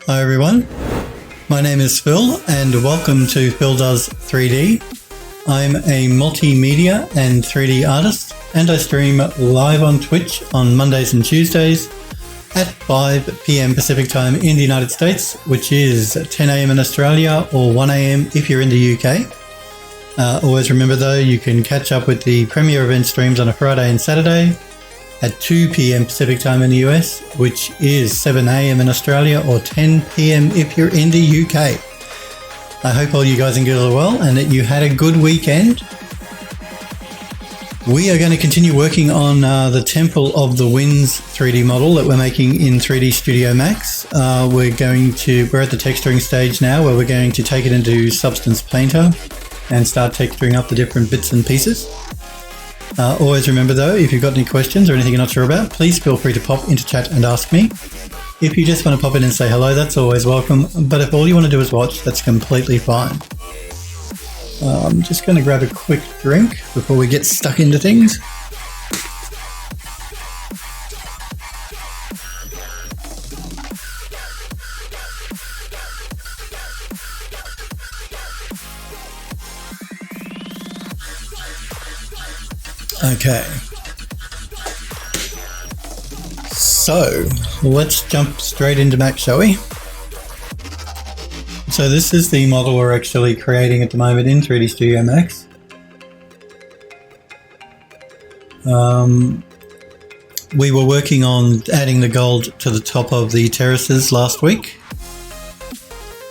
Hi everyone, my name is Phil and welcome to Phil Does 3D. I'm a multimedia and 3D artist and I stream live on Twitch on Mondays and Tuesdays at 5 p.m. Pacific time in the United States, which is 10 a.m. in Australia or 1 a.m. if you're in the UK. Always remember though, you can catch up with the premiere event streams on a Friday and Saturday at 2 p.m. Pacific time in the US, which is 7 a.m. in Australia or 10 p.m. if you're in the UK. I hope all you guys and girls are well and that you had a good weekend. We are going to continue working on the Temple of the Winds 3D model that we're making in 3D Studio Max. We're at the texturing stage now where we're going to take it into Substance Painter and start texturing up the different bits and pieces. Always remember though, if you've got any questions or anything you're not sure about, please feel free to pop into chat and ask me. If you just want to pop in and say hello, that's always welcome. But if all you want to do is watch, that's completely fine. I'm just going to grab a quick drink before we get stuck into things. Okay. So, let's jump straight into Max, shall we? So this is the model we're actually creating at the moment in 3D Studio Max. We were working on adding the gold to the top of the terraces last week.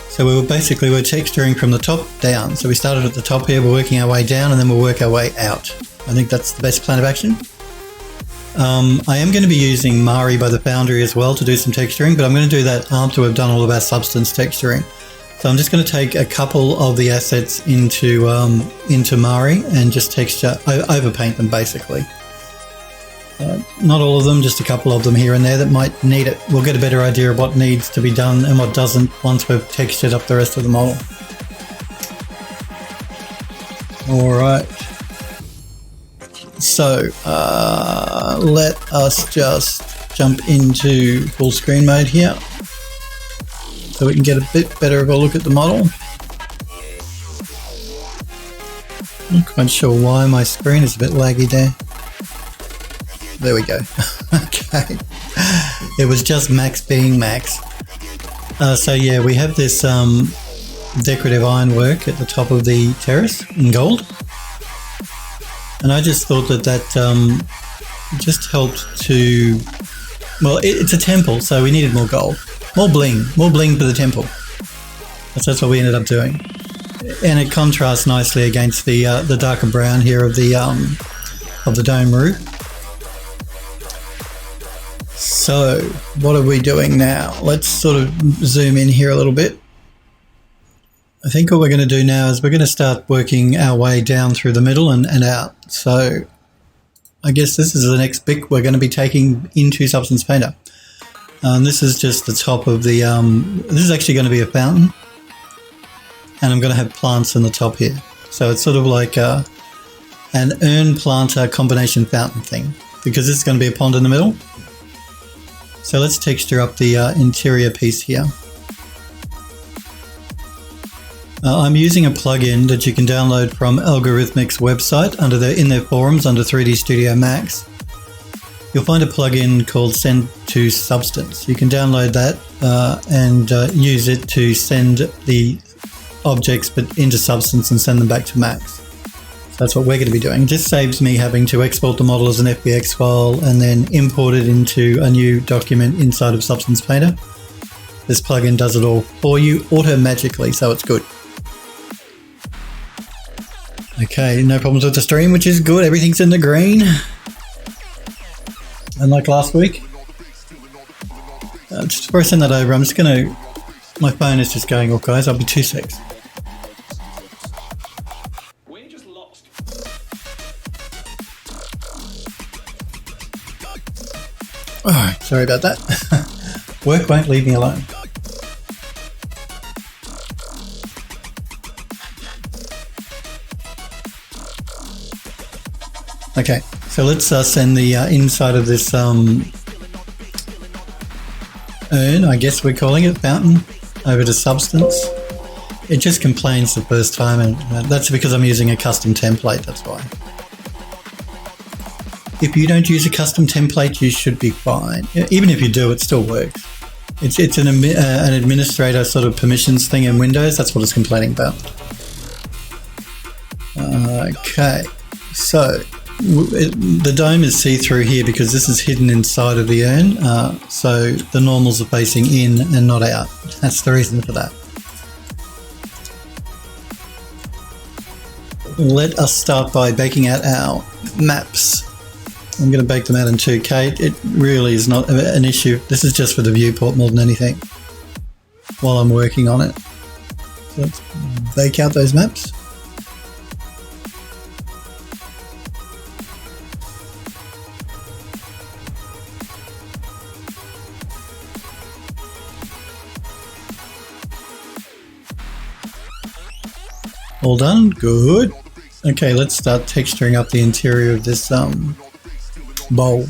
So we're texturing from the top down. So we started at the top here, we're working our way down and then we'll work our way out. I think that's the best plan of action. I am going to be using Mari by the Foundry as well to do some texturing, but I'm going to do that after we've done all of our substance texturing. So I'm just going to take a couple of the assets into Mari and just overpaint them basically. Not all of them, just a couple of them here and there that might need it. We'll get a better idea of what needs to be done and what doesn't once we've textured up the rest of the model. Alright. So let us just jump into full screen mode here so we can get a bit better of a look at the model. I'm not quite sure why my screen is a bit laggy there. There we go. Okay. It was just Max being Max. So yeah, we have this decorative ironwork at the top of the terrace in gold. And I just thought that just helped to, well, it's a temple, so we needed more gold. More bling for the temple. That's what we ended up doing. And it contrasts nicely against the darker brown here of the dome roof. So, what are we doing now? Let's sort of zoom in here a little bit. I think what we're going to do now is we're going to start working our way down through the middle and out. So I guess this is the next bit we're going to be taking into Substance Painter. This is just the top of the, this is actually going to be a fountain. And I'm going to have plants in the top here. So it's sort of like an urn planter combination fountain thing, because this is going to be a pond in the middle. So let's texture up the interior piece here. I'm using a plugin that you can download from Algorithmic's website in their forums under 3D Studio Max. You'll find a plugin called Send to Substance. You can download that and use it to send the objects into Substance and send them back to Max. So that's what we're going to be doing. It just saves me having to export the model as an FBX file and then import it into a new document inside of Substance Painter. This plugin does it all for you auto-magically, so it's good. Okay, no problems with the stream, which is good. Everything's in the green. Unlike last week. Just before I send that over, I'm just going to... My phone is just going off, guys. I'll be 2 secs. We're just lost. Alright, sorry about that. Work won't leave me alone. Okay, so let's send the inside of this urn, I guess we're calling it, fountain, over to substance. It just complains the first time, and that's because I'm using a custom template, that's why. If you don't use a custom template, you should be fine. Even if you do, it still works. It's an administrator sort of permissions thing in Windows, that's what it's complaining about. Okay, so the dome is see-through here because this is hidden inside of the urn, so the normals are facing in and not out. That's the reason for that. Let us start by baking out our maps. I'm going to bake them out in 2K. It really is not an issue. This is just for the viewport more than anything while I'm working on it. So let's bake out those maps. All done? Good. Okay, let's start texturing up the interior of this bowl.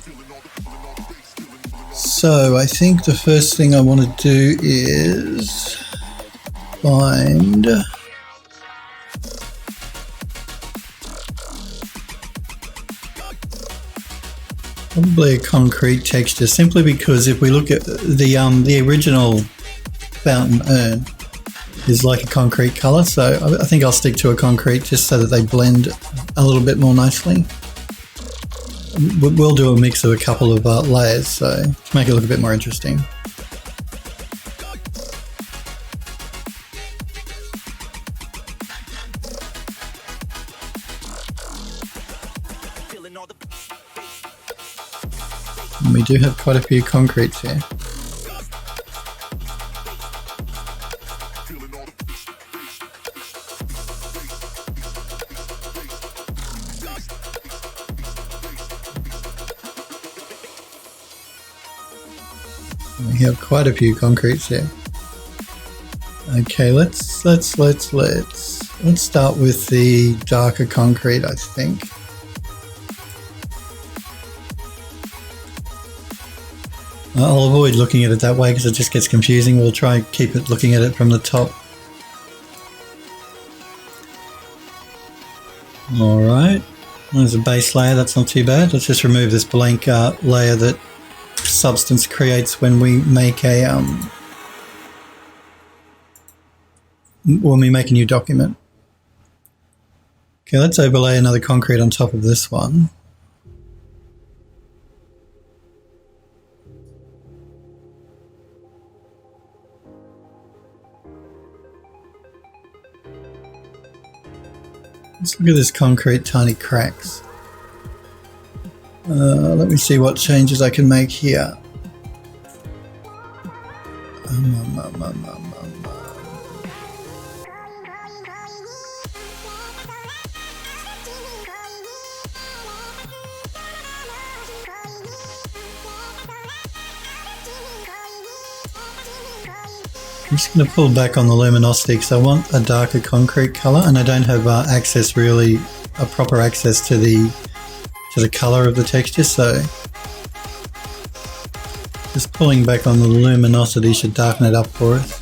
So I think the first thing I want to do is find probably a concrete texture, simply because if we look at the original fountain urn is like a concrete color, so I think I'll stick to a concrete just so that they blend a little bit more nicely. We'll do a mix of a couple of layers, so to make it look a bit more interesting. And we do have quite a few concretes here. We have quite a few concretes here. Okay, let's start with the darker concrete, I think. I'll avoid looking at it that way because it just gets confusing. We'll try and keep it looking at it from the top. Alright, there's a base layer, that's not too bad. Let's just remove this blank layer that substance creates when we make a new document. Okay, let's overlay another concrete on top of this one. Let's look at this concrete tiny cracks. Let me see what changes I can make here. I'm just going to pull back on the luminosity because I want a darker concrete color, and I don't have access, really, a proper access to the color of the texture, so just pulling back on the luminosity should darken it up for us.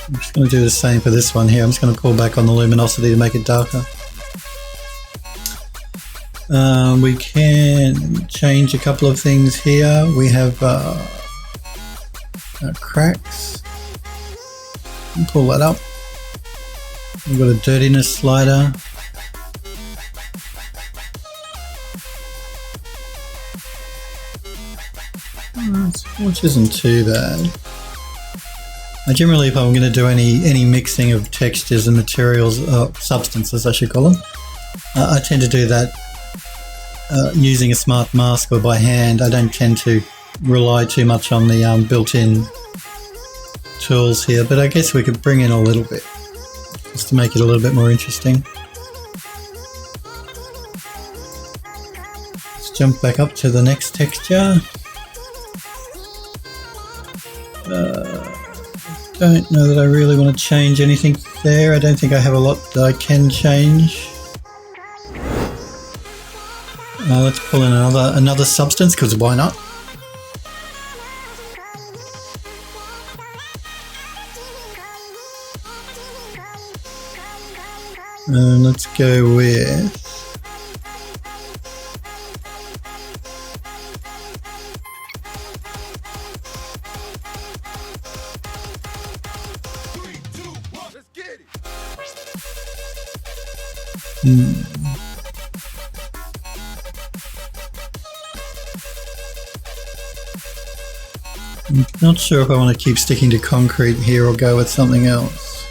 I'm just going to do the same for this one here. I'm just going to pull back on the luminosity to make it darker. We can change a couple of things here. We have cracks. Pull that up. We've got a dirtiness slider. Which isn't too bad. Generally, if I'm going to do any mixing of textures and materials, substances I should call them, I tend to do that using a smart mask or by hand. I don't tend to rely too much on the built-in tools here, but I guess we could bring in a little bit just to make it a little bit more interesting. Let's jump back up to the next texture. Don't know that I really want to change anything there. I don't think I have a lot that I can change. Let's pull in another substance, because why not? And let's go with I'm not sure if I want to keep sticking to concrete here or go with something else.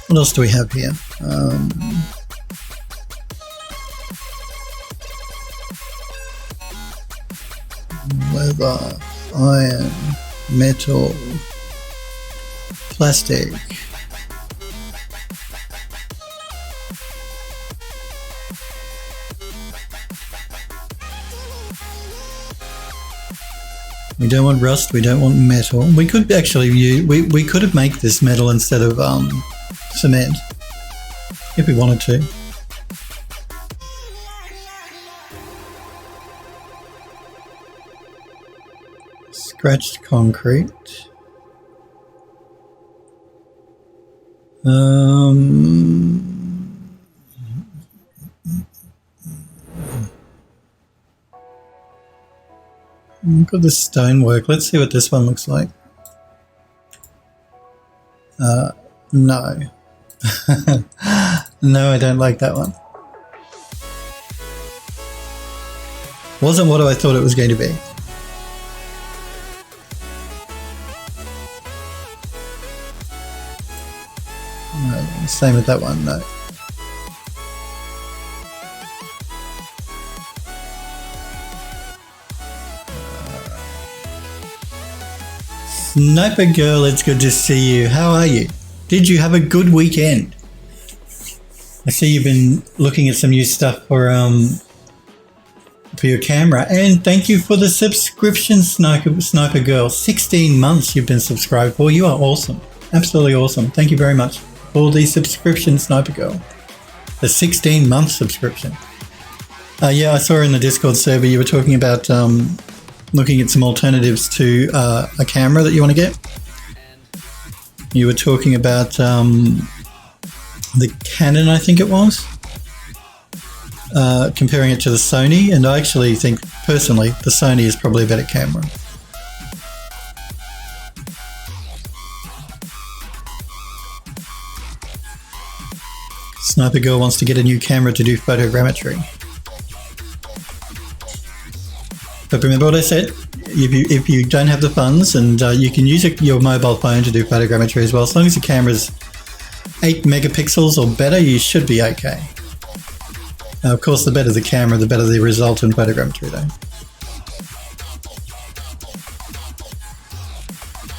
What else do we have here? Leather, iron, metal, plastic. We don't want rust, we don't want metal. We could actually use, we could have made this metal instead of cement, if we wanted to. Scratched concrete. Look at the stonework. Let's see what this one looks like. No. No, I don't like that one. Wasn't what I thought it was going to be. No, same with that one, no. Sniper Girl, it's good to see you. How are you? Did you have a good weekend? I see you've been looking at some new stuff for your camera, and thank you for the subscription, Sniper Girl. 16 months you've been subscribed for. You are awesome. Absolutely awesome. Thank you very much for the subscription, Sniper Girl. The 16-month subscription. Yeah, I saw in the Discord server you were talking about looking at some alternatives to a camera that you want to get. You were talking about the Canon, I think it was, comparing it to the Sony, and I actually think, personally, the Sony is probably a better camera. Sniper Girl wants to get a new camera to do photogrammetry. But remember what I said, if you don't have the funds, and you can use your mobile phone to do photogrammetry as well, as long as the camera's 8 megapixels or better, you should be okay. Now, of course, the better the camera, the better the result in photogrammetry though.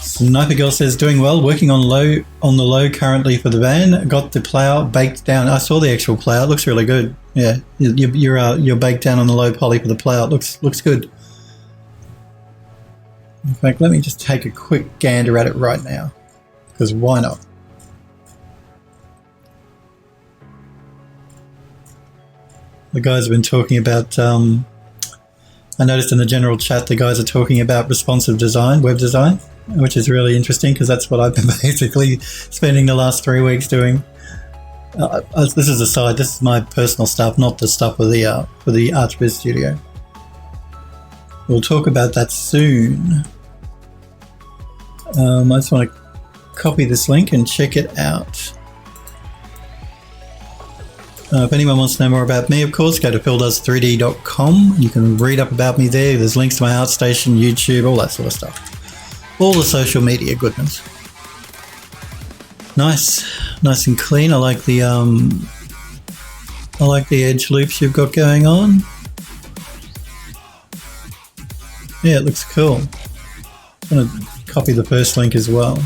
Sniper Girl says, doing well, working on the low currently for the van, got the plow baked down. I saw the actual plow, it looks really good. Yeah, you're baked down on the low poly for the plow, it looks good. In fact, let me just take a quick gander at it right now, because why not? The guys have been talking about, I noticed in the general chat, the guys are talking about responsive design, web design, which is really interesting because that's what I've been basically spending the last 3 weeks doing. This is aside, this is my personal stuff, not the stuff for the ArchViz studio. We'll talk about that soon. I just want to copy this link and check it out. If anyone wants to know more about me, of course, go to phildoes3d.com. You can read up about me there. There's links to my ArtStation, YouTube, all that sort of stuff. All the social media goodness. Nice and clean. I like the edge loops you've got going on. Yeah, it looks cool. I'm going to copy the first link as well.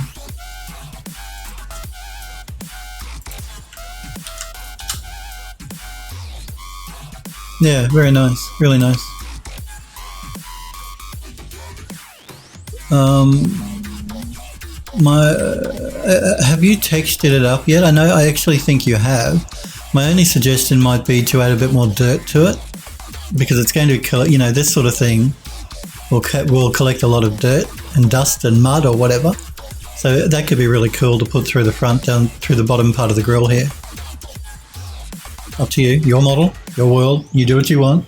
Yeah, very nice, really nice. Have you textured it up yet? I actually think you have. My only suggestion might be to add a bit more dirt to it, because it's going to, this sort of thing will collect a lot of dirt and dust and mud or whatever. So that could be really cool to put through the front, down through the bottom part of the grill here. Up to you, your model, your world, you do what you want.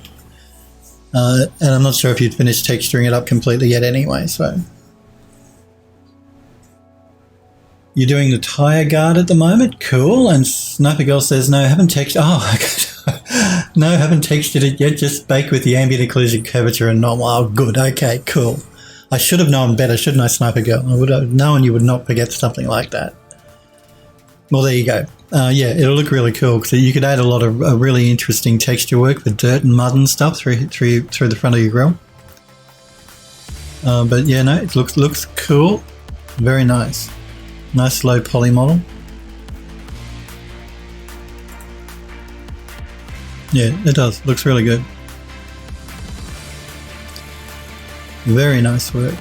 And I'm not sure if you'd finished texturing it up completely yet anyway, so. You're doing the tyre guard at the moment, cool. And Sniper Girl says, no, haven't textured, no, haven't textured it yet, just bake with the ambient occlusion curvature and normal. Oh, good, okay, cool. I should have known better, shouldn't I, Sniper Girl? I would have known you would not forget something like that. Well, there you go. Yeah, it'll look really cool. So you could add a lot of really interesting texture work with dirt and mud and stuff through the front of your grill. But yeah, no, it looks cool. Very nice. Nice low poly model. Yeah, it does. Looks really good. Very nice work.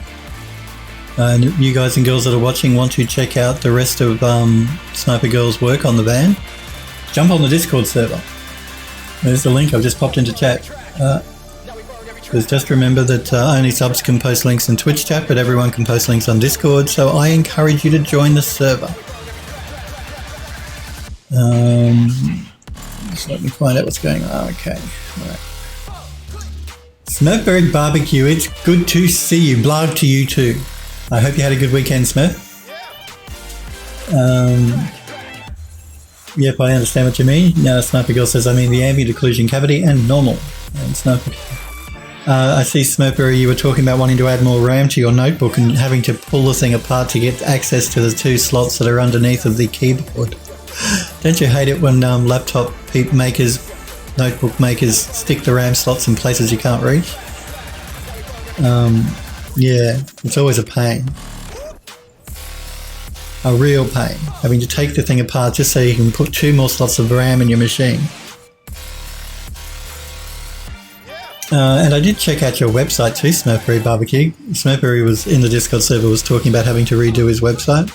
And you guys and girls that are watching want to check out the rest of Sniper Girl's work on the van, jump on the Discord server. There's the link I've just popped into chat. Just remember that only subs can post links in Twitch chat, but everyone can post links on Discord, so I encourage you to join the server. Just let me find out what's going on. Okay. All right. Smurfberry Barbecue, it's good to see you. Blog to you too. I hope you had a good weekend, Smurf. Yep, I understand what you mean. Now, Sniper Girl says, I mean the ambient occlusion cavity and normal. And Sniper, I see, Smurfberry, you were talking about wanting to add more RAM to your notebook and having to pull the thing apart to get access to the two slots that are underneath of the keyboard. Don't you hate it when laptop makers, notebook makers stick the RAM slots in places you can't reach? Yeah, it's always a pain. A real pain. Having to take the thing apart just so you can put two more slots of RAM in your machine. And I did check out your website too, Smurfberry Barbecue. Smurfberry was in the Discord server, was talking about having to redo his website.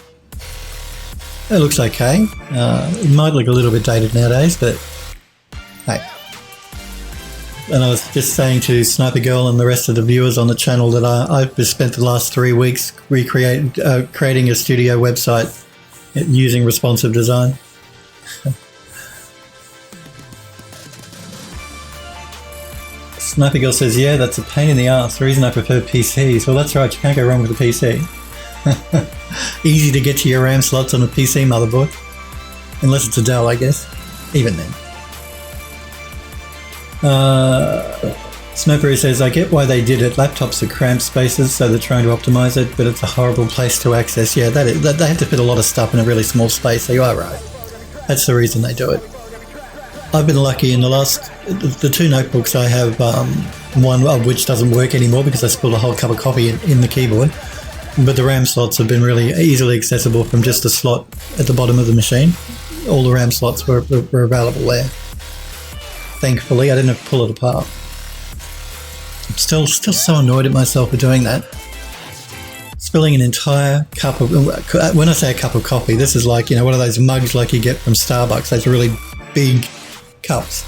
It looks okay. It might look a little bit dated nowadays, but hey. And I was just saying to Sniper Girl and the rest of the viewers on the channel that I've just spent the last 3 weeks creating a studio website using responsive design. Sniper Girl says, yeah, that's a pain in the ass. The reason I prefer PCs. Well, that's right, you can't go wrong with a PC. Easy to get to your RAM slots on a PC motherboard. Unless it's a Dell, I guess. Even then. Smurfberry says, I get why they did it. Laptops are cramped spaces, so they're trying to optimize it, but it's a horrible place to access. Yeah, they have to fit a lot of stuff in a really small space, so you are right. That's the reason they do it. I've been lucky in the 2 notebooks I have, one of which doesn't work anymore because I spilled a whole cup of coffee in the keyboard, but the RAM slots have been really easily accessible from just a slot at the bottom of the machine. All the RAM slots were available there. Thankfully, I didn't have to pull it apart. I'm still so annoyed at myself for doing that. Spilling an entire cup of... When I say a cup of coffee, this is like, one of those mugs like you get from Starbucks, those really big cups.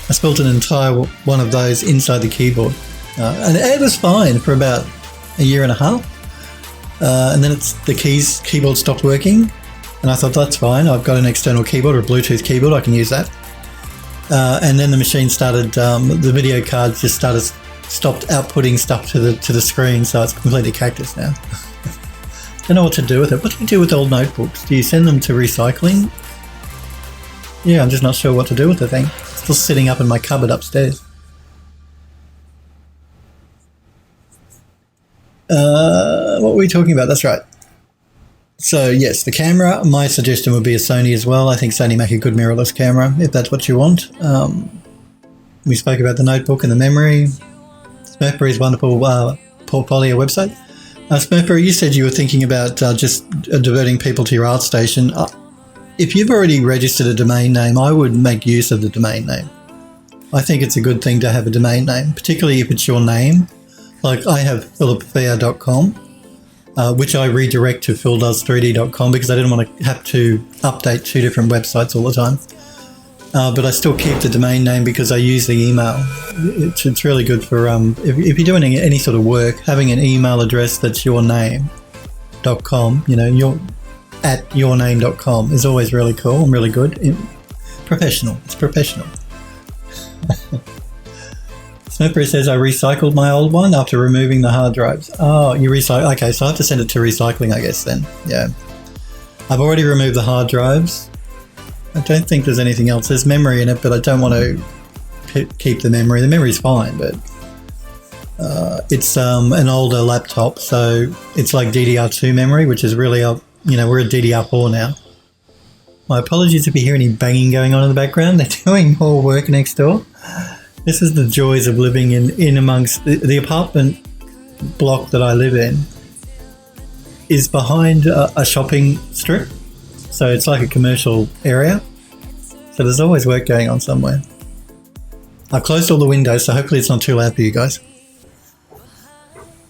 I spilled an entire one of those inside the keyboard. And it was fine for about a year and a half. And then the keyboard stopped working. And I thought, that's fine. I've got an external keyboard or a Bluetooth keyboard. I can use that. And then the machine started, the video card just stopped outputting stuff to the screen, so it's completely cactus now. Don't know what to do with it. What do you do with old notebooks? Do you send them to recycling? Yeah, I'm just not sure what to do with the thing. It's still sitting up in my cupboard upstairs. What were we talking about? That's right. So yes, the camera, my suggestion would be a Sony as well. I think Sony make a good mirrorless camera, if that's what you want. We spoke about the notebook and the memory. Smurfberry's wonderful portfolio website. Smurfberry, you said you were thinking about just diverting people to your ArtStation. If you've already registered a domain name, I would make use of the domain name. I think it's a good thing to have a domain name, particularly if it's your name. Like I have philipfair.com. which I redirect to phildoes3d.com because I didn't want to have to update 2 different websites all the time. But I still keep the domain name because I use the email. It's really good for if you're doing any sort of work, having an email address that's yourname.com, your at yourname.com is always really cool and really good. Professional. It's professional. Snowberry says, I recycled my old one after removing the hard drives. Oh, you recycle. Okay, so I have to send it to recycling, I guess, then. Yeah. I've already removed the hard drives. I don't think there's anything else. There's memory in it, but I don't want to keep the memory. The memory's fine, but it's an older laptop, so it's like DDR2 memory, which is really up. We're at DDR4 now. My apologies if you hear any banging going on in the background. They're doing more work next door. This is the joys of living in amongst the apartment block that I live in is behind a shopping strip. So it's like a commercial area. So there's always work going on somewhere. I've closed all the windows, so hopefully it's not too loud for you guys.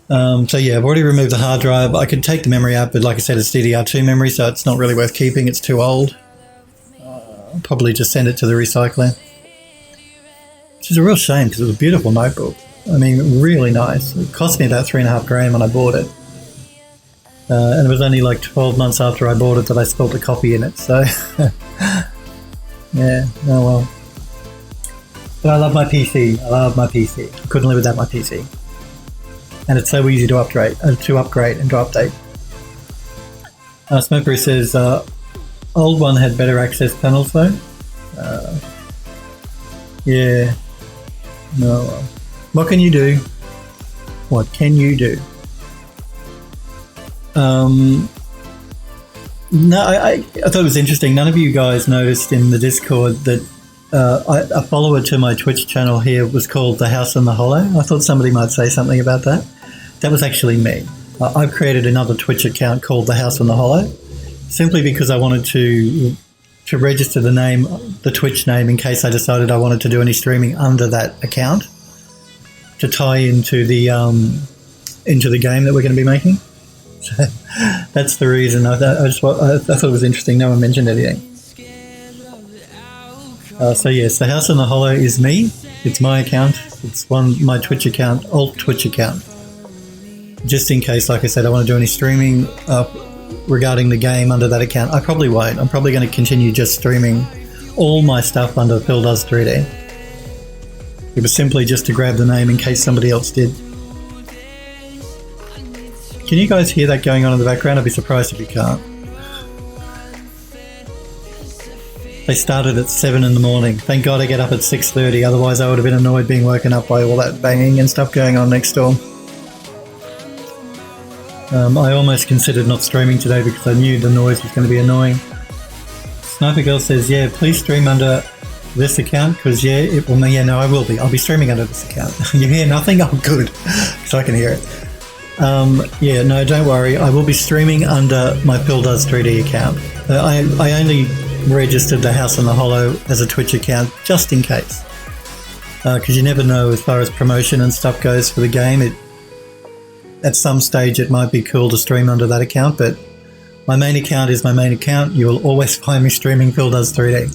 So yeah, I've already removed the hard drive. I could take the memory out, but like I said, it's DDR2 memory, so it's not really worth keeping. It's too old. I'll probably just send it to the recycler. Which is a real shame because it was a beautiful notebook. I mean, really nice. It cost me about $3.50 when I bought it. And it was only like 12 months after I bought it that I spilled a coffee in it. So, yeah, oh well. But I love my PC. I couldn't live without my PC. And it's so easy to upgrade and to update. Smokeberry says, old one had better access panels though. Yeah. No. What can you do? What can you do? No, I thought it was interesting. None of you guys noticed in the Discord that a follower to my Twitch channel here was called The House in the Hollow. I thought somebody might say something about that. That was actually me. I've created another Twitch account called The House in the Hollow, simply because I wanted to register the Twitch name in case I decided I wanted to do any streaming under that account to tie into the game that we're going to be making. So that's the reason. I thought it was interesting. No one mentioned anything. So yes, The House in the Hollow is me. It's my account. It's my Twitch account, alt Twitch account. Just in case, like I said, I want to do any streaming regarding the game under that account. I probably won't. I'm probably going to continue just streaming all my stuff under PhilDoes3D. It was simply just to grab the name in case somebody else did. Can you guys hear that going on in the background? I'd be surprised if you can't. They started at 7 in the morning. Thank God I get up at 6:30, otherwise I would have been annoyed being woken up by all that banging and stuff going on next door. I almost considered not streaming today because I knew the noise was going to be annoying. Sniper Girl says, yeah, please stream under this account because, yeah, it will. Yeah, no, I will be. I'll be streaming under this account. You hear nothing? Oh, good. So I can hear it. Yeah, no, don't worry. I will be streaming under my PhilDoes3D account. I only registered The House in the Hollow as a Twitch account just in case. Because you never know as far as promotion and stuff goes for the game. At some stage it might be cool to stream under that account, but my main account is my main account. You will always find me streaming PhilDoes3D.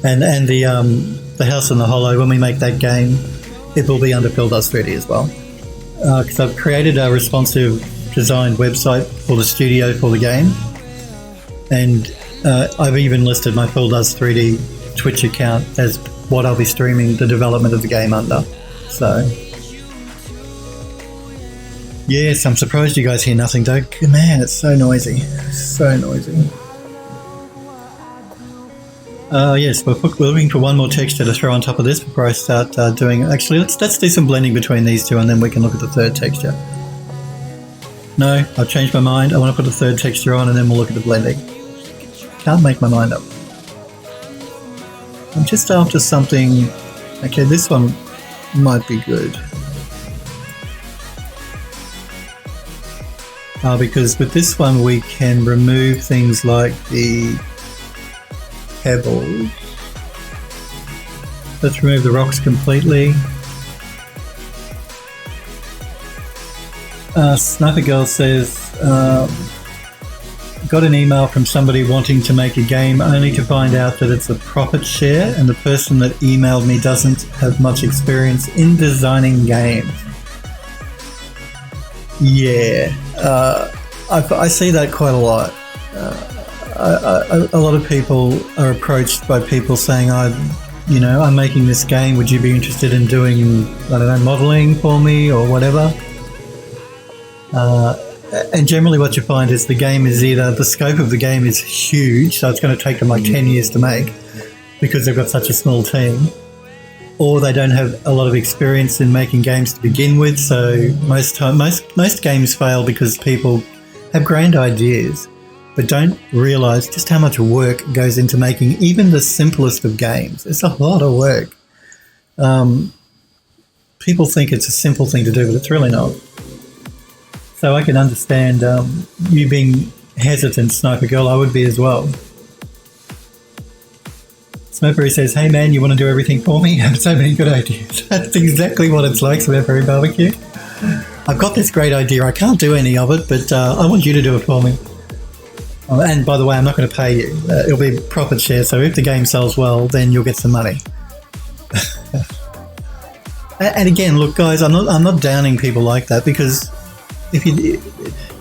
And the House in the Hollow, when we make that game, it will be under PhilDoes3D as well. Because I've created a responsive designed website for the studio for the game. And I've even listed my PhilDoes3D Twitch account as what I'll be streaming the development of the game under. So, yes, I'm surprised you guys hear nothing, though. Man, it's so noisy. So noisy. Yes, we're looking for one more texture to throw on top of this before I start doing... Actually, let's do some blending between these two and then we can look at the third texture. No, I've changed my mind. I want to put the third texture on and then we'll look at the blending. Can't make my mind up. I'm just after something... Okay, this one might be good. Because with this one we can remove things like the pebbles. Let's remove the rocks completely. Sniper Girl says, got an email from somebody wanting to make a game only to find out that it's a profit share and the person that emailed me doesn't have much experience in designing games. Yeah, I see that quite a lot. A lot of people are approached by people saying, I'm making this game, would you be interested in doing, modeling for me or whatever? And generally what you find is the game is either, the scope of the game is huge, so it's going to take them like 10 years to make because they've got such a small team, or they don't have a lot of experience in making games to begin with, so most games fail because people have grand ideas but don't realise just how much work goes into making even the simplest of games. It's a lot of work. People think it's a simple thing to do, but it's really not. So I can understand you being hesitant, Sniper Girl. I would be as well. Smokeberry says, hey man, you want to do everything for me? I have so many good ideas. That's exactly what it's like, Smokeberry Barbecue. I've got this great idea. I can't do any of it, but I want you to do it for me. And by the way, I'm not going to pay you. It'll be profit share, so if the game sells well, then you'll get some money. And again, look guys, I'm not downing people like that, because if you're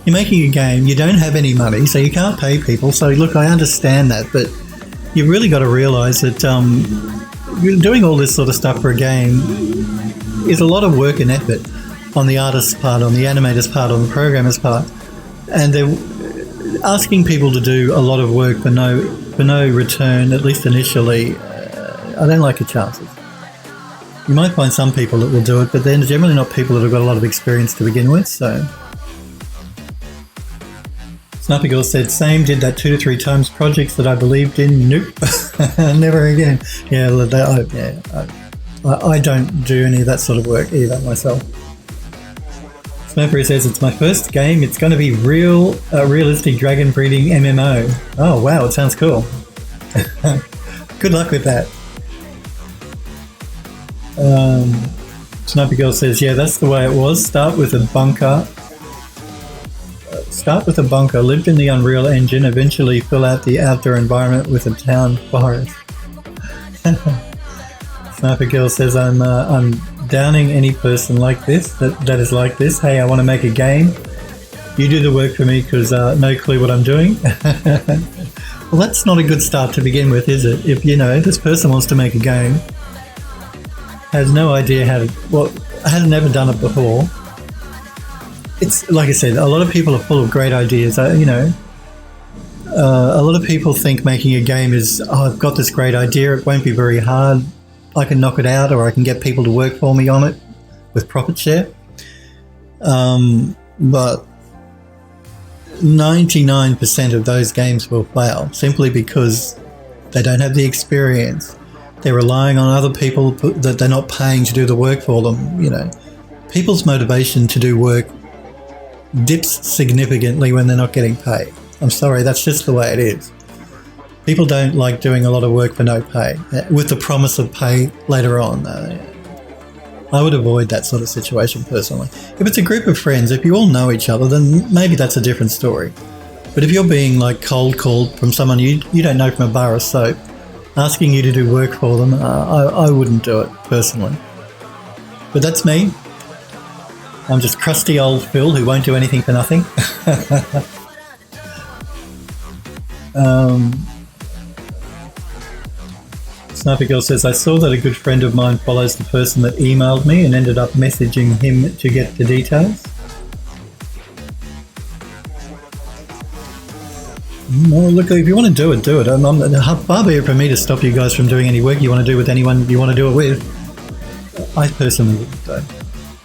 making a game, you don't have any money, so you can't pay people. So look, I understand that, but you've really got to realise that doing all this sort of stuff for a game is a lot of work and effort on the artist's part, on the animator's part, on the programmer's part, and they're asking people to do a lot of work for no return, at least initially. I don't like the chances. You might find some people that will do it, but they're generally not people that have got a lot of experience to begin with, so. Sniper Girl said, same, did that 2 to 3 times. Projects that I believed in, nope. Never again. Yeah, I don't do any of that sort of work either myself. Sniper says, it's my first game. It's going to be realistic dragon breeding MMO. Oh, wow, it sounds cool. Good luck with that. Sniper Girl says, yeah, that's the way it was. Start with a bunker, lived in the Unreal Engine, eventually fill out the outdoor environment with a town forest. Sniper Girl says, I'm downing any person like this, that is like this. Hey, I want to make a game. You do the work for me because no clue what I'm doing. Well, that's not a good start to begin with, is it? If, this person wants to make a game, has no idea has never done it before. It's like I said, a lot of people are full of great ideas. A lot of people think making a game is, I've got this great idea, it won't be very hard, I can knock it out, or I can get people to work for me on it with profit share. But 99% of those games will fail simply because they don't have the experience. They're relying on other people that they're not paying to do the work for them. People's motivation to do work dips significantly when they're not getting paid. I'm sorry, that's just the way it is. People don't like doing a lot of work for no pay, with the promise of pay later on. I would avoid that sort of situation personally. If it's a group of friends, if you all know each other, then maybe that's a different story. But if you're being like cold called from someone you don't know from a bar of soap, asking you to do work for them, I wouldn't do it personally. But that's me. I'm just crusty old Phil who won't do anything for nothing. Sniper Girl says, I saw that a good friend of mine follows the person that emailed me and ended up messaging him to get the details. Well, look, if you want to do it, do it. Far be it from me to stop you guys from doing any work you want to do with anyone you want to do it with. I personally wouldn't, though.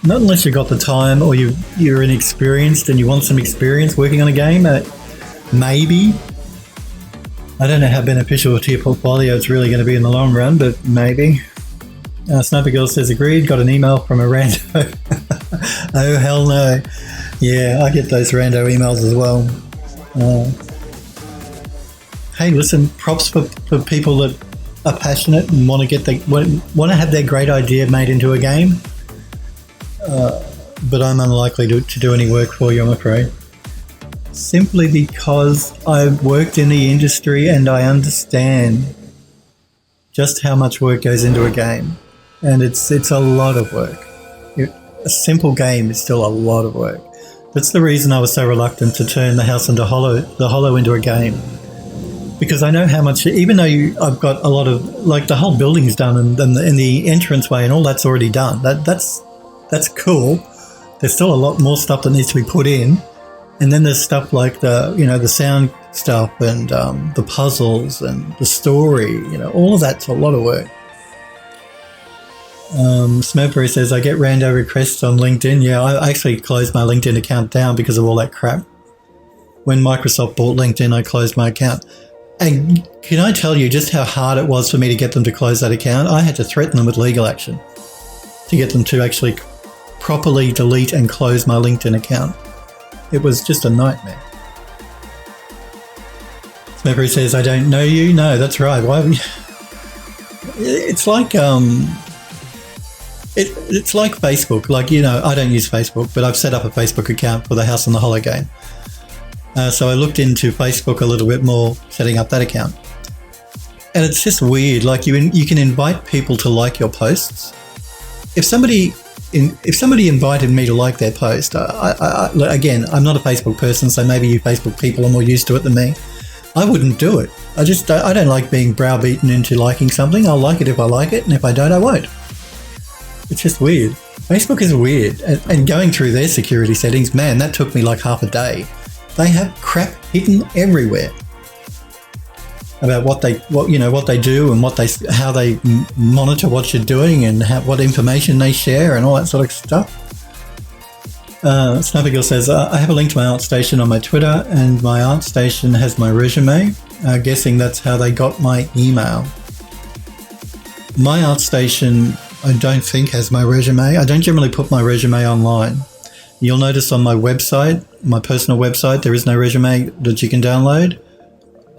Not unless you've got the time or you're inexperienced and you want some experience working on a game. Maybe. I don't know how beneficial to your portfolio it's really going to be in the long run, but maybe. Sniper Girl says, agreed, got an email from a rando. Oh, hell no. Yeah, I get those rando emails as well. Hey, listen, props for people that are passionate and want to have their great idea made into a game. but I'm unlikely to do any work for you, I'm afraid. Simply because I've worked in the industry and I understand just how much work goes into a game. And it's a lot of work. A simple game is still a lot of work. That's the reason I was so reluctant to turn the Hollow into a game. Because I know how much, even though I've got a lot of, like the whole building's done and the entranceway and all that's already done. That's cool. There's still a lot more stuff that needs to be put in. And then there's stuff like the sound stuff and the puzzles and the story, all of that's a lot of work. Smurfberry says, I get rando requests on LinkedIn. Yeah, I actually closed my LinkedIn account down because of all that crap. When Microsoft bought LinkedIn, I closed my account. And can I tell you just how hard it was for me to get them to close that account? I had to threaten them with legal action to get them to actually properly delete and close my LinkedIn account. It was just a nightmare. Smurfberry says, I don't know you. No, that's right. Why? It's like it's like Facebook. Like, I don't use Facebook, but I've set up a Facebook account for the House on the Hollow game. So I looked into Facebook a little bit more, setting up that account. And it's just weird. Like you can invite people to like your posts. If somebody invited me to like their post, again, I'm not a Facebook person, so maybe you Facebook people are more used to it than me. I wouldn't do it. I don't like being browbeaten into liking something. I'll like it if I like it, and if I don't, I won't. It's just weird. Facebook is weird. And going through their security settings, man, that took me like half a day. They have crap hidden everywhere about what they do and how they monitor what you're doing and what information they share and all that sort of stuff. Snappergill says, I have a link to my ArtStation on my Twitter, and my ArtStation has my resume. Guessing that's how they got my email. My ArtStation, I don't think, has my resume. I don't generally put my resume online. You'll notice on my website, my personal website, there is no resume that you can download.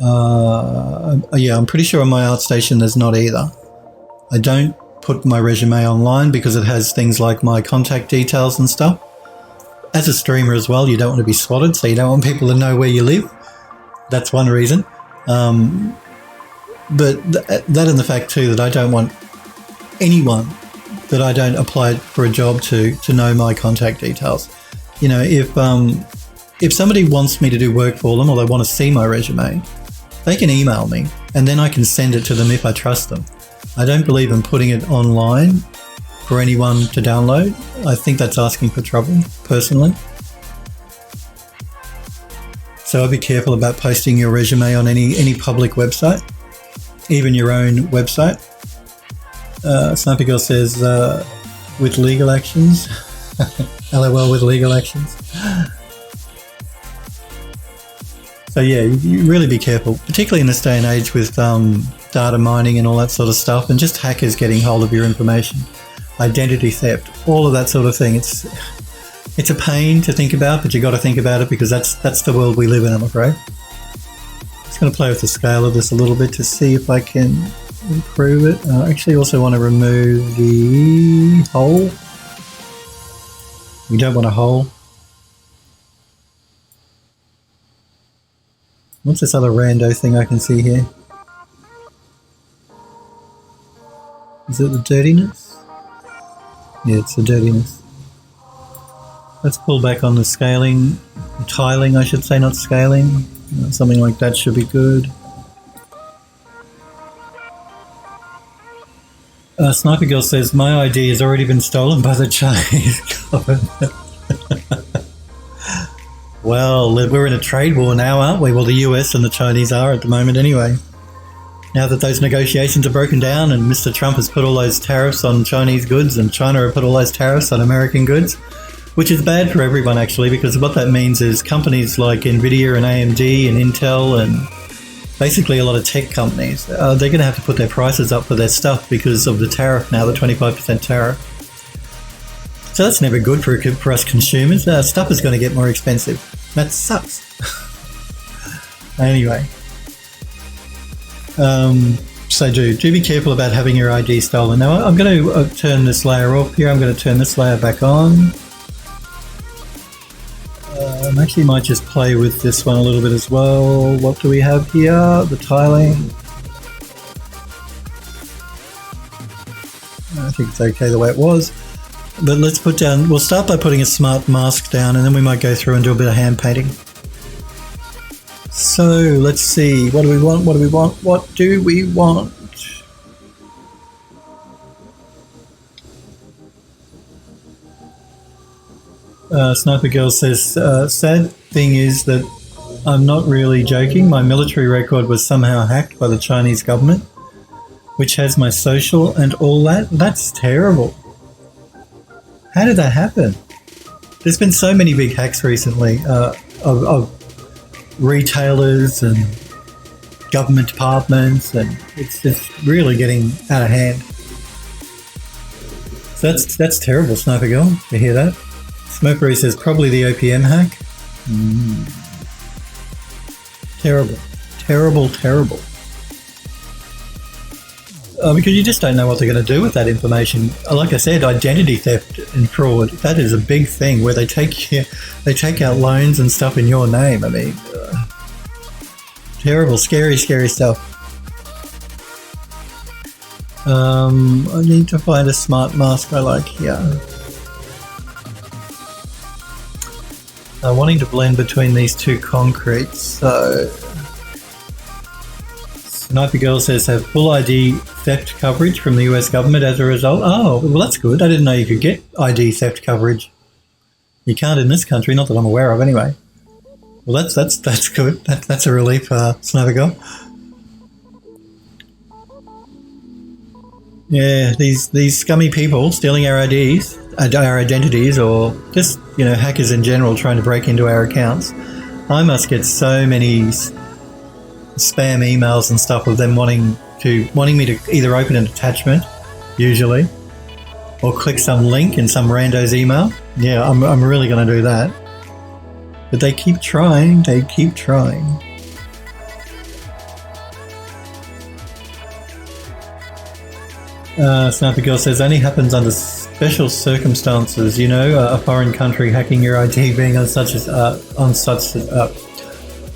I'm pretty sure on my ArtStation there's not either. I don't put my resume online because it has things like my contact details and stuff. As a streamer as well, you don't want to be spotted, so you don't want people to know where you live. That's one reason. But that and the fact too that I don't want anyone that I don't apply for a job to know my contact details. If somebody wants me to do work for them or they want to see my resume, they can email me and then I can send it to them if I trust them. I don't believe in putting it online for anyone to download. I think that's asking for trouble, personally. So I'd be careful about posting your resume on any public website, even your own website. Sniper Girl says, with legal actions. LOL with legal actions. So yeah, you really be careful, particularly in this day and age with data mining and all that sort of stuff, and just hackers getting hold of your information, identity theft, all of that sort of thing. It's a pain to think about, but you got to think about it because that's the world we live in, I'm afraid. Just going to play with the scale of this a little bit to see if I can improve it. I actually also want to remove the hole. We don't want a hole. What's this other rando thing I can see here? Is it the dirtiness? Yeah, it's the dirtiness. Let's pull back on the scaling, tiling I should say, not scaling. Something like that should be good. Sniper Girl says, my ID has already been stolen by the Chinese government. Well, we're in a trade war now, aren't we? Well, the US and the Chinese are at the moment anyway. Now that those negotiations are broken down and Mr. Trump has put all those tariffs on Chinese goods and China have put all those tariffs on American goods, which is bad for everyone actually, because what that means is companies like Nvidia and AMD and Intel and basically a lot of tech companies, they're going to have to put their prices up for their stuff because of the tariff now, the 25% tariff. So that's never good for us consumers. Stuff is going to get more expensive. That sucks. Anyway. So do be careful about having your ID stolen. Now I'm going to turn this layer off here. I'm going to turn this layer back on. Actually might just play with this one a little bit as well. What do we have here? The tiling. I think it's okay the way it was. But let's put down, we'll start by putting a smart mask down, and then we might go through and do a bit of hand painting. So let's see, what do we want, what do we want, what do we want? Sniper Girl says, sad thing is that I'm not really joking. My military record was somehow hacked by the Chinese government, which has my social and all that. That's terrible. How did that happen? There's been so many big hacks recently of retailers and government departments, and it's just really getting out of hand. So that's terrible, Sniper Girl, to hear that. Smokery says probably the OPM hack. Terrible, terrible, terrible. Because you just don't know what they're going to do with that information. Like I said, identity theft and fraud, that is a big thing where they take out loans and stuff in your name. I mean, terrible, scary, scary stuff. I need to find a smart mask I like here. Wanting to blend between these two concretes, so Sniper Girl says have full ID theft coverage from the US government as a result. Oh, well that's good. I didn't know you could get ID theft coverage. You can't in this country, not that I'm aware of anyway. Well that's good. That's a relief, Sniper Girl. Yeah, these scummy people stealing our IDs, our identities, or just, you know, hackers in general trying to break into our accounts. I must get so many spam emails and stuff of them wanting me to either open an attachment, usually, or click some link in some rando's email. Yeah, I'm really going to do that. But they keep trying. They keep trying. Sniper Girl says only happens under special circumstances. You know, a foreign country hacking your ID, being on such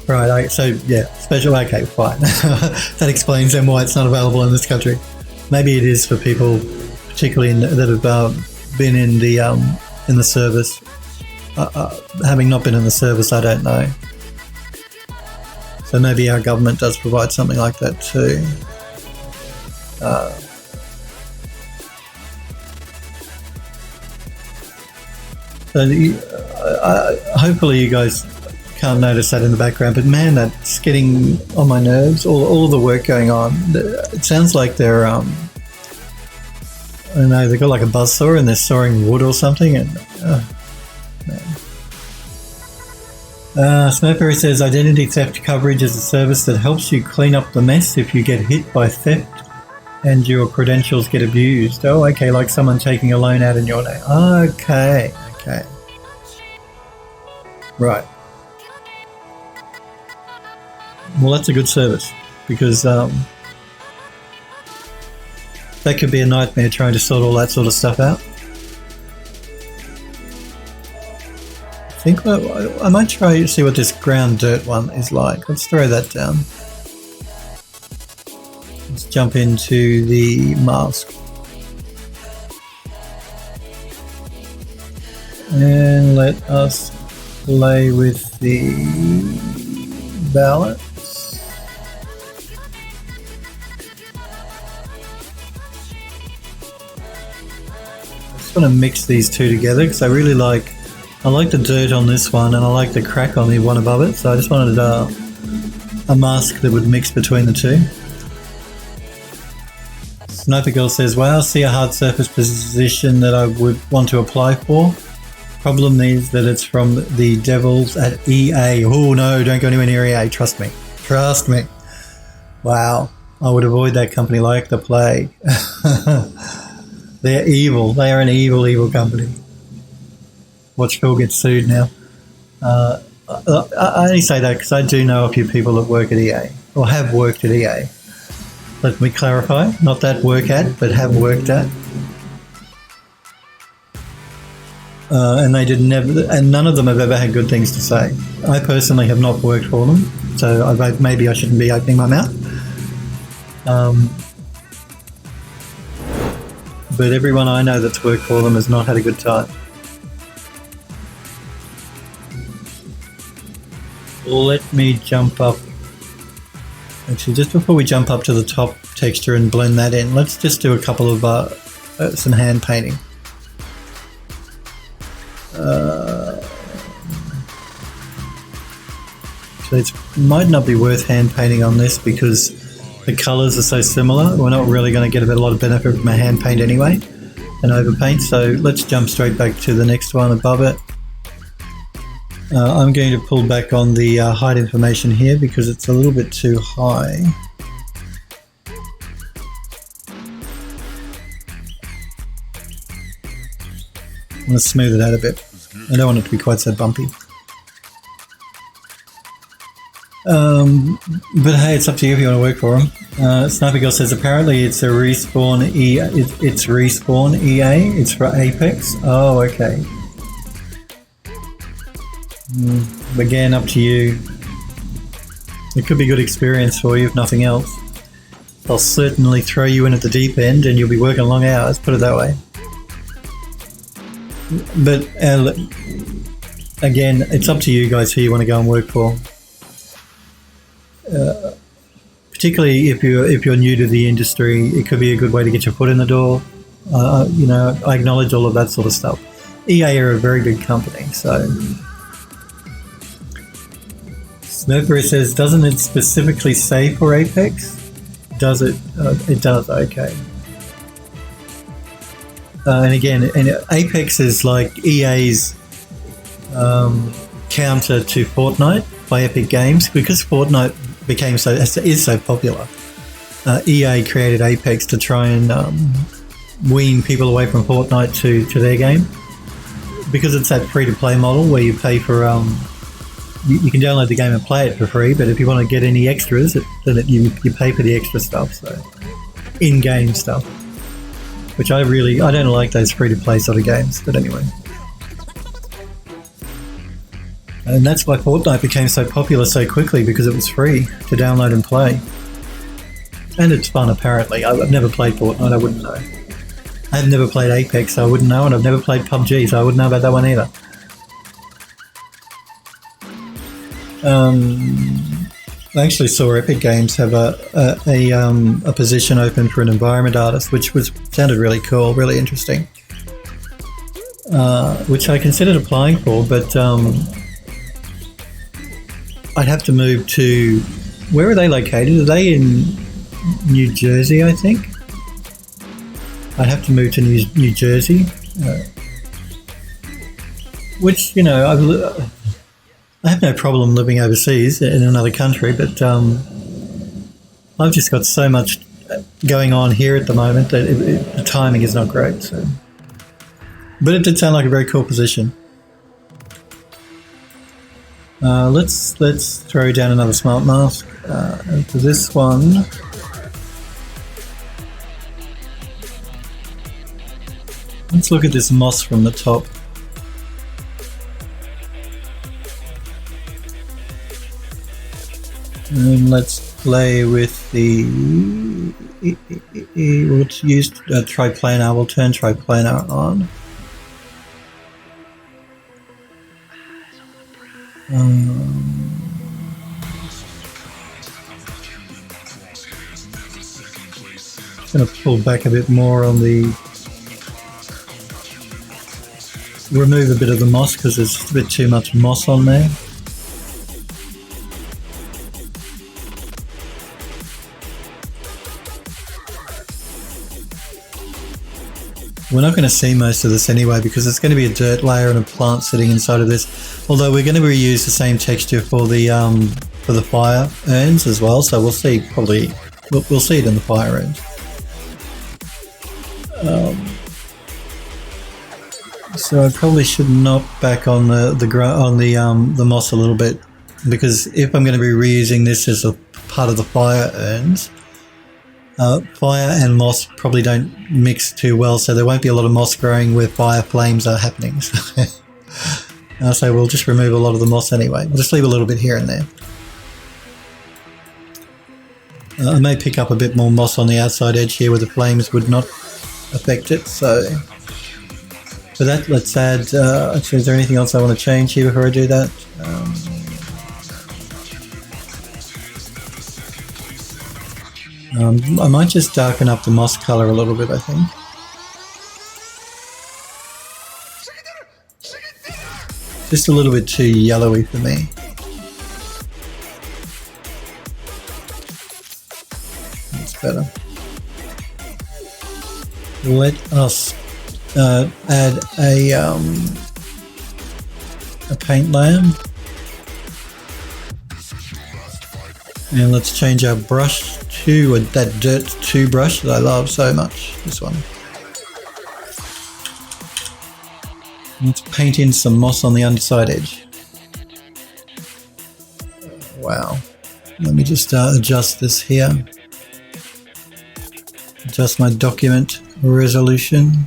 right. So yeah, special. Okay, fine. That explains then why it's not available in this country. Maybe it is for people, particularly that have been in the service. Having not been in the service, I don't know. So maybe our government does provide something like that too. So hopefully you guys can't notice that in the background, but man, that's getting on my nerves. All the work going on. It sounds like they're I don't know, they've got like a buzzsaw and they're sawing wood or something. And Smokeberry says identity theft coverage is a service that helps you clean up the mess if you get hit by theft and your credentials get abused. Oh, okay, like someone taking a loan out in your name. Okay. Right. Well, that's a good service, because that could be a nightmare trying to sort all that sort of stuff out. I think I might try to see what this ground dirt one is like. Let's throw that down. Let's jump into the mask. And let us play with the balance. I just want to mix these two together because I like the dirt on this one and I like the crack on the one above it. So I just wanted a mask that would mix between the two. Sniper Girl says, wow, see a hard surface position that I would want to apply for. Problem is that it's from the devils at EA. Oh no, don't go anywhere near EA. Trust me. Trust me. Wow. I would avoid that company like the plague. They're evil. They are an evil, evil company. Watch Phil get sued now. I only say that because I do know a few people that work at EA, or have worked at EA. Let me clarify. Not that work at, but have worked at. and they did never, and none of them have ever had good things to say. I personally have not worked for them, so maybe I shouldn't be opening my mouth. But everyone I know that's worked for them has not had a good time. Let me jump up. Actually, just before we jump up to the top texture and blend that in, let's just do a couple of some hand painting. So it might not be worth hand painting on this because the colours are so similar. We're not really going to get a lot of benefit from a hand paint anyway, and overpaint. So let's jump straight back to the next one above it. I'm going to pull back on the height information here because it's a little bit too high. I'm going to smooth it out a bit. I don't want it to be quite so bumpy. But hey, it's up to you if you want to work for them. Sniper Girl says apparently it's a respawn it's respawn EA. It's for Apex. Oh, okay. Again, up to you. It could be good experience for you if nothing else. They'll certainly throw you in at the deep end and you'll be working long hours, put it that way. But again, it's up to you guys who you want to go and work for. Particularly if you're new to the industry, it could be a good way to get your foot in the door. You know, I acknowledge all of that sort of stuff. EA are a very big company, so... Snowfree says, doesn't it specifically say for Apex? Does it? It does, okay. And again, Apex is like EA's counter to Fortnite by Epic Games. Because Fortnite is so popular, EA created Apex to try and wean people away from Fortnite to their game. Because it's that free-to-play model where you pay for... You can download the game and play it for free, but if you want to get any extras, then you pay for the extra stuff, so in-game stuff. Which I don't like those free-to-play sort of games, but anyway. And that's why Fortnite became so popular so quickly, because it was free to download and play. And it's fun, apparently. I've never played Fortnite, I wouldn't know. I've never played Apex, so I wouldn't know, and I've never played PUBG, so I wouldn't know about that one either. I actually saw Epic Games have a position open for an environment artist, which sounded really cool, really interesting. Which I considered applying for, but I'd have to move to... Where are they located? Are they in New Jersey, I think? I'd have to move to New Jersey. Which, you know, I have no problem living overseas in another country, but I've just got so much going on here at the moment that the timing is not great. So. But it did sound like a very cool position. Let's throw down another smart mask. For this one, let's look at this moss from the top. And let's play with the... Let's use triplanar. We'll turn triplanar on. Just going to pull back a bit more on the... Remove a bit of the moss because there's just a bit too much moss on there. We're not going to see most of this anyway because it's going to be a dirt layer and a plant sitting inside of this. Although we're going to reuse the same texture for the fire urns as well, so we'll see. Probably we'll see it in the fire urns. So I probably should knock back on the moss a little bit, because if I'm going to be reusing this as a part of the fire urns, Fire and moss probably don't mix too well, so there won't be a lot of moss growing where fire flames are happening. So we'll just remove a lot of the moss anyway. We'll just leave a little bit here and there. I may pick up a bit more moss on the outside edge here where the flames would not affect it. So for that, let's add, actually, is there anything else I want to change here before I do that? I might just darken up the moss color a little bit, I think. Just a little bit too yellowy for me. That's better. Let us add a paint layer. And let's change our brush to that Dirt 2 brush that I love so much, this one. Let's paint in some moss on the underside edge. Wow. Let me just adjust this here. Adjust my document resolution.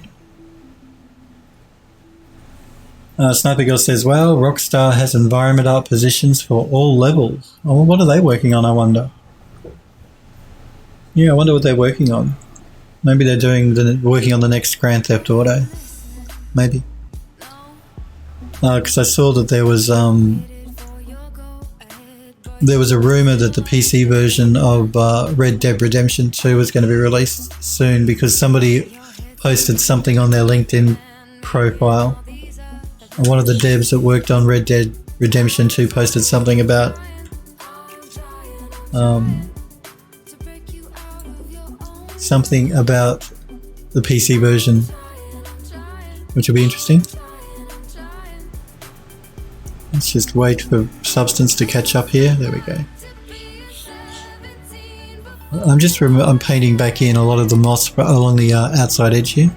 Sniper Girl says, wow, Rockstar has environment art positions for all levels. Oh, what are they working on, I wonder? Yeah, I wonder what they're working on. Maybe they're working on the next Grand Theft Auto. Maybe. Because I saw that there was a rumor that the PC version of Red Dead Redemption 2 was going to be released soon because somebody posted something on their LinkedIn profile. One of the devs that worked on Red Dead Redemption 2 posted something about the PC version, which will be interesting. Let's just wait for substance to catch up here. There we go. I'm painting back in a lot of the moss along the outside edge here.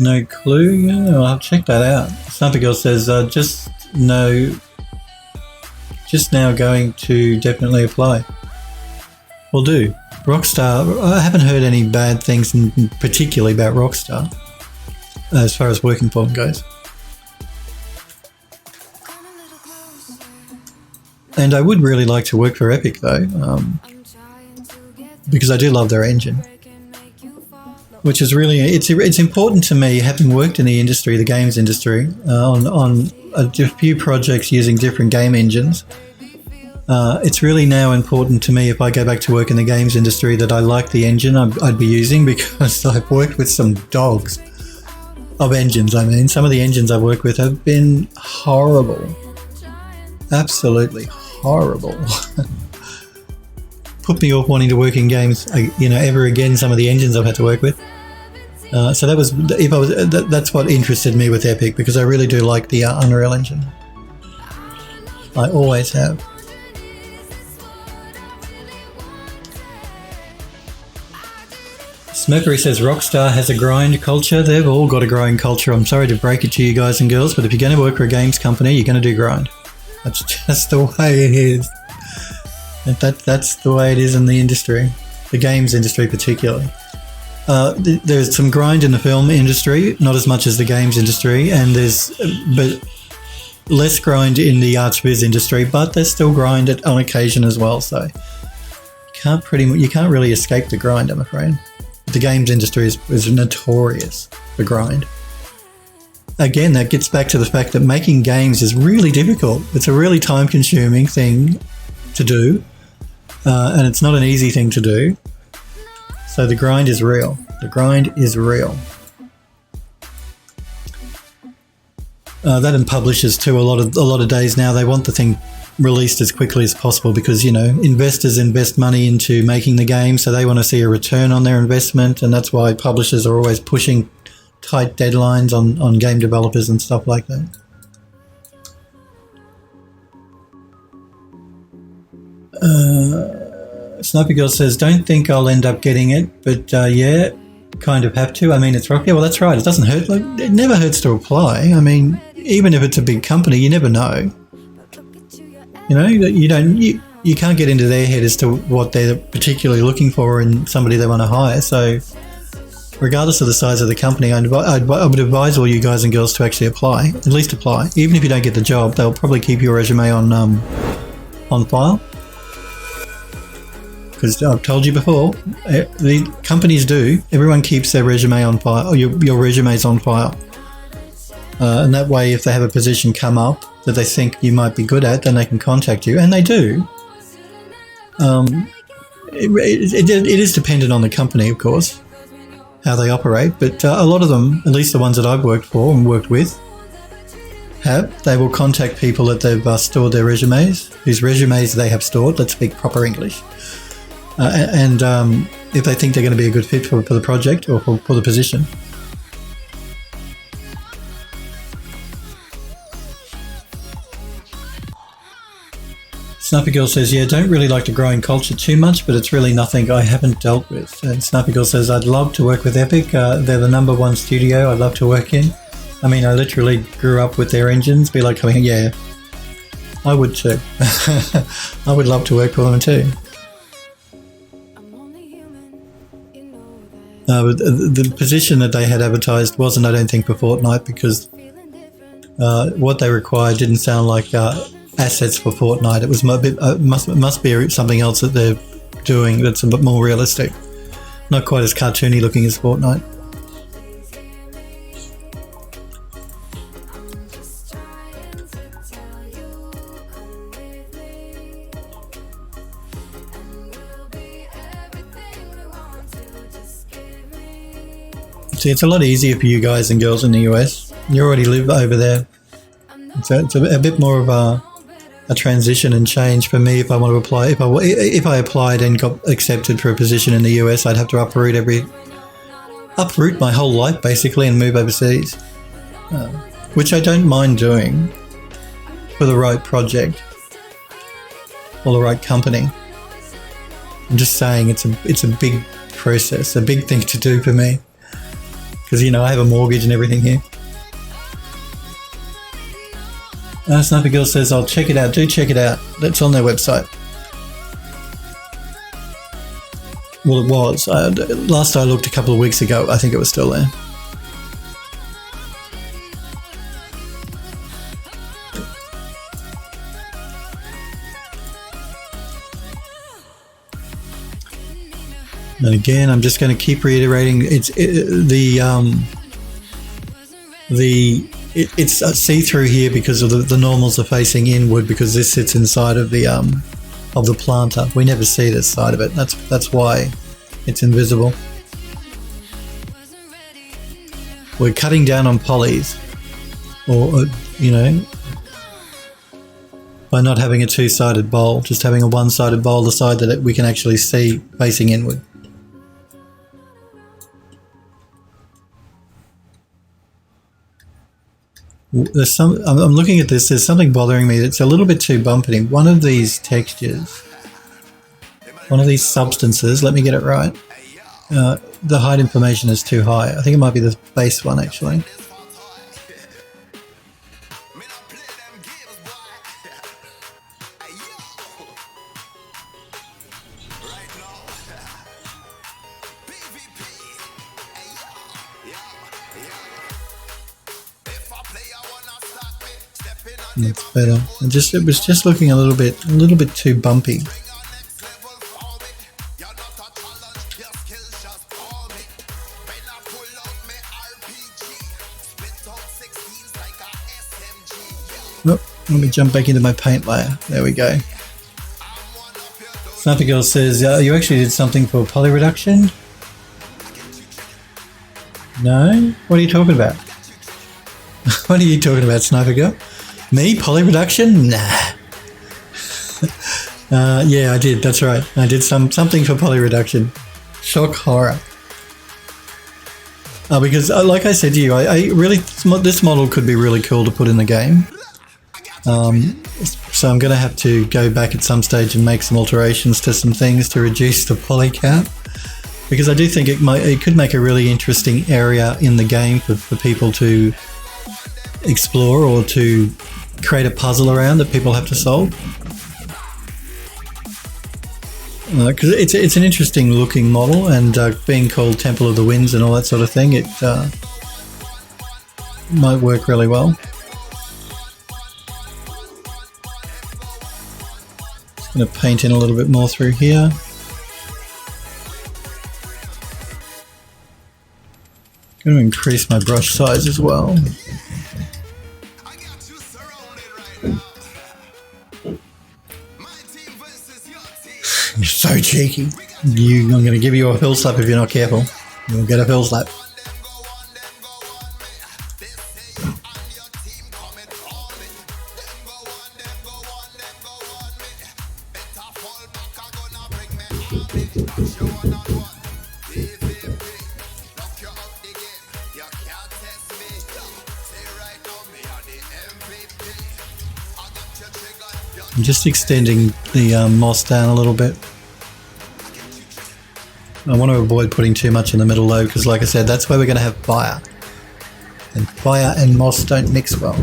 No clue? Yeah, I'll check that out. Sniper Girl says, just now going to definitely apply. Will do. Rockstar, I haven't heard any bad things particularly about Rockstar as far as working for them goes. And I would really like to work for Epic though, because I do love their engine. Which is really, it's important to me, having worked in the industry, the games industry, on a few projects using different game engines. It's really now important to me if I go back to work in the games industry that I like the engine I'd be using, because I've worked with some dogs of engines. I mean, some of the engines I've worked with have been horrible. Absolutely horrible. Put me off wanting to work in games, ever again, some of the engines I've had to work with. So that's what interested me with Epic, because I really do like the Unreal Engine. I always have. Mercury says Rockstar has a grind culture. They've all got a grind culture. I'm sorry to break it to you guys and girls, but if you're going to work for a games company, you're going to do grind. That's just the way it is. That's the way it is in the industry, the games industry particularly. There's some grind in the film industry, not as much as the games industry, and but less grind in the arts biz industry, but there's still grind on occasion as well. So you can't really escape the grind, I'm afraid. The games industry is notorious for grind. Again, that gets back to the fact that making games is really difficult. It's a really time-consuming thing to do, and it's not an easy thing to do. So the grind is real. The grind is real. That and publishers too. A lot of days now they want the thing released as quickly as possible because investors invest money into making the game, so they want to see a return on their investment, and that's why publishers are always pushing tight deadlines on game developers and stuff like that. Sniper Girl says, don't think I'll end up getting it, but yeah, kind of have to. I mean, it's rock. Yeah, well, that's right. It doesn't hurt. It never hurts to apply. I mean, even if it's a big company, you never know. You know, you can't get into their head as to what they're particularly looking for in somebody they want to hire. So regardless of the size of the company, I would advise all you guys and girls to actually apply. At least apply. Even if you don't get the job, they'll probably keep your resume on file. Because I've told you before, the companies do. Everyone keeps their resume on file. Or your resume's on file. And that way, if they have a position come up that they think you might be good at, then they can contact you. And they do. It is dependent on the company, of course, how they operate. But a lot of them, at least the ones that I've worked for and worked with, they will contact people that they've stored their resumes, whose resumes they have stored. Let's speak proper English. And if they think they're going to be a good fit for the project or for the position. Snappy Girl says, yeah, don't really like to grow in culture too much, but it's really nothing I haven't dealt with. And Snappy Girl says, I'd love to work with Epic. They're the #1 studio I'd love to work in. I mean, I literally grew up with their engines. Be like coming, yeah, I would too. I would love to work for them too. But the position that they had advertised wasn't, I don't think, for Fortnite, because what they required didn't sound like assets for Fortnite. It was a bit, must be something else that they're doing that's a bit more realistic. Not quite as cartoony looking as Fortnite. See, it's a lot easier for you guys and girls in the US. You already live over there. It's a bit more of a transition and change for me if I want to apply. If I applied and got accepted for a position in the US, I'd have to uproot my whole life basically and move overseas, which I don't mind doing for the right project or the right company. I'm just saying it's a big process, a big thing to do for me. Because, you know, I have a mortgage and everything here. Snappy Girl says, I'll check it out. Do check it out. That's on their website. Well, it was. Last I looked a couple of weeks ago, I think it was still there. And again, I'm just going to keep reiterating. It's see-through here because of the normals are facing inward, because this sits inside of the planter. We never see this side of it. That's why it's invisible. We're cutting down on polys, or you know, by not having a two-sided bowl, just having a one-sided bowl, the side that we can actually see facing inward. I'm looking at this, there's something bothering me. It's a little bit too bumpy. One of these textures, one of these substances, let me get it right. The height information is too high. I think it might be the base one actually. That's better. It was just looking a little bit too bumpy. Oh, let me jump back into my paint layer. There we go. Snappy Girl says, you actually did something for poly reduction? No? What are you talking about? What are you talking about, Sniper Girl? Me? Poly reduction? Nah. Yeah, I did. That's right. I did something for poly reduction. Shock horror. Because, like I said to you, I really this model could be really cool to put in the game. So I'm going to have to go back at some stage and make some alterations to some things to reduce the poly count, because I do think it could make a really interesting area in the game for people to explore or to create a puzzle around that people have to solve. Because it's an interesting looking model, and being called Temple of the Winds and all that sort of thing, it might work really well. Just going to paint in a little bit more through here. Going to increase my brush size as well. You're so cheeky. I'm going to give you a pill slap if you're not careful. You'll get a pill slap. I'm just extending the moss down a little bit. I want to avoid putting too much in the middle though, because like I said, that's where we're going to have fire. And fire and moss don't mix well.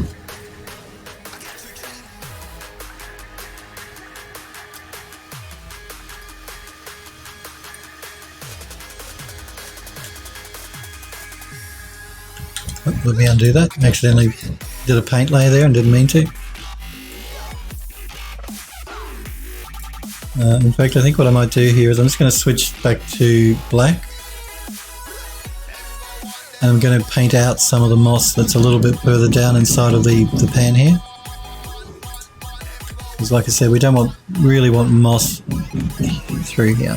Oh, let me undo that. I accidentally did a paint layer there and didn't mean to. In fact, I think what I might do here is I'm just going to switch back to black, and I'm going to paint out some of the moss that's a little bit further down inside of the pan here. Because like I said, we don't really want moss through here.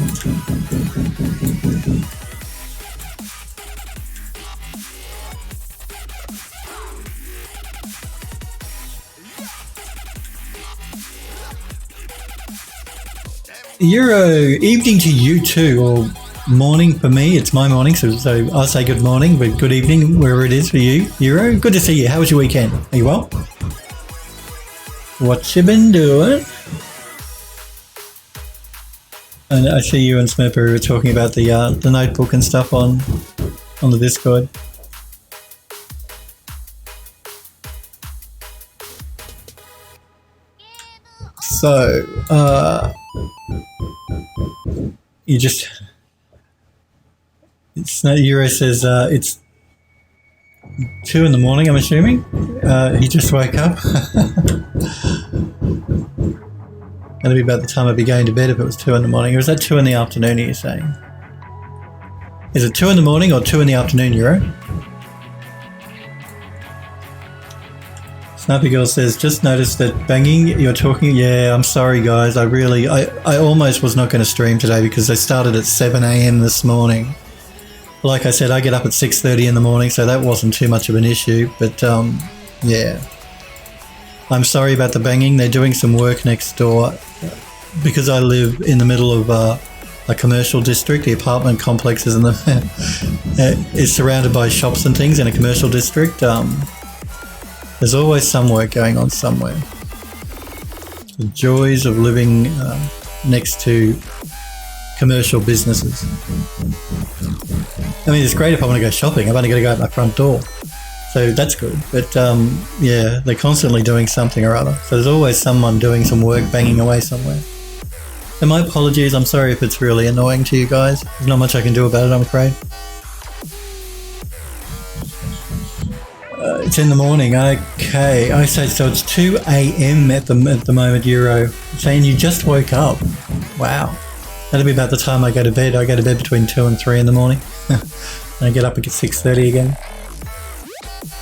Evening to you too, or morning for me. It's my morning, so I'll say good morning, but good evening wherever it is for you. Euro, good to see you. How was your weekend? Are you well? What you been doing? And I see you and Smurper were talking about the notebook and stuff on the Discord. So, you just, it's not, Euro says it's 2 in the morning, I'm assuming. He just woke up. That'd be about the time I'd be going to bed if it was 2 in the morning. Or is that 2 in the afternoon, are you saying? Is it 2 in the morning or 2 in the afternoon, Euro? Snappy Girl says, just noticed that banging, you're talking, yeah, I'm sorry guys, I almost was not going to stream today because I started at 7 a.m. this morning. Like I said, I get up at 6:30 in the morning, so that wasn't too much of an issue, but yeah. I'm sorry about the banging, they're doing some work next door. Because I live in the middle of a commercial district, the apartment complex is is surrounded by shops and things in a commercial district. There's always some work going on somewhere. The joys of living next to commercial businesses. I mean, it's great if I want to go shopping. I've only got to go out my front door. So that's good. But yeah, they're constantly doing something or other. So there's always someone doing some work, banging away somewhere. So my apologies. I'm sorry if it's really annoying to you guys. There's not much I can do about it, I'm afraid. It's in the morning. Okay. I say so. It's 2 a.m. at the moment. Euro saying you just woke up. Wow. That'll be about the time I go to bed. I go to bed between 2 and 3 in the morning. And I get up at 6:30 again.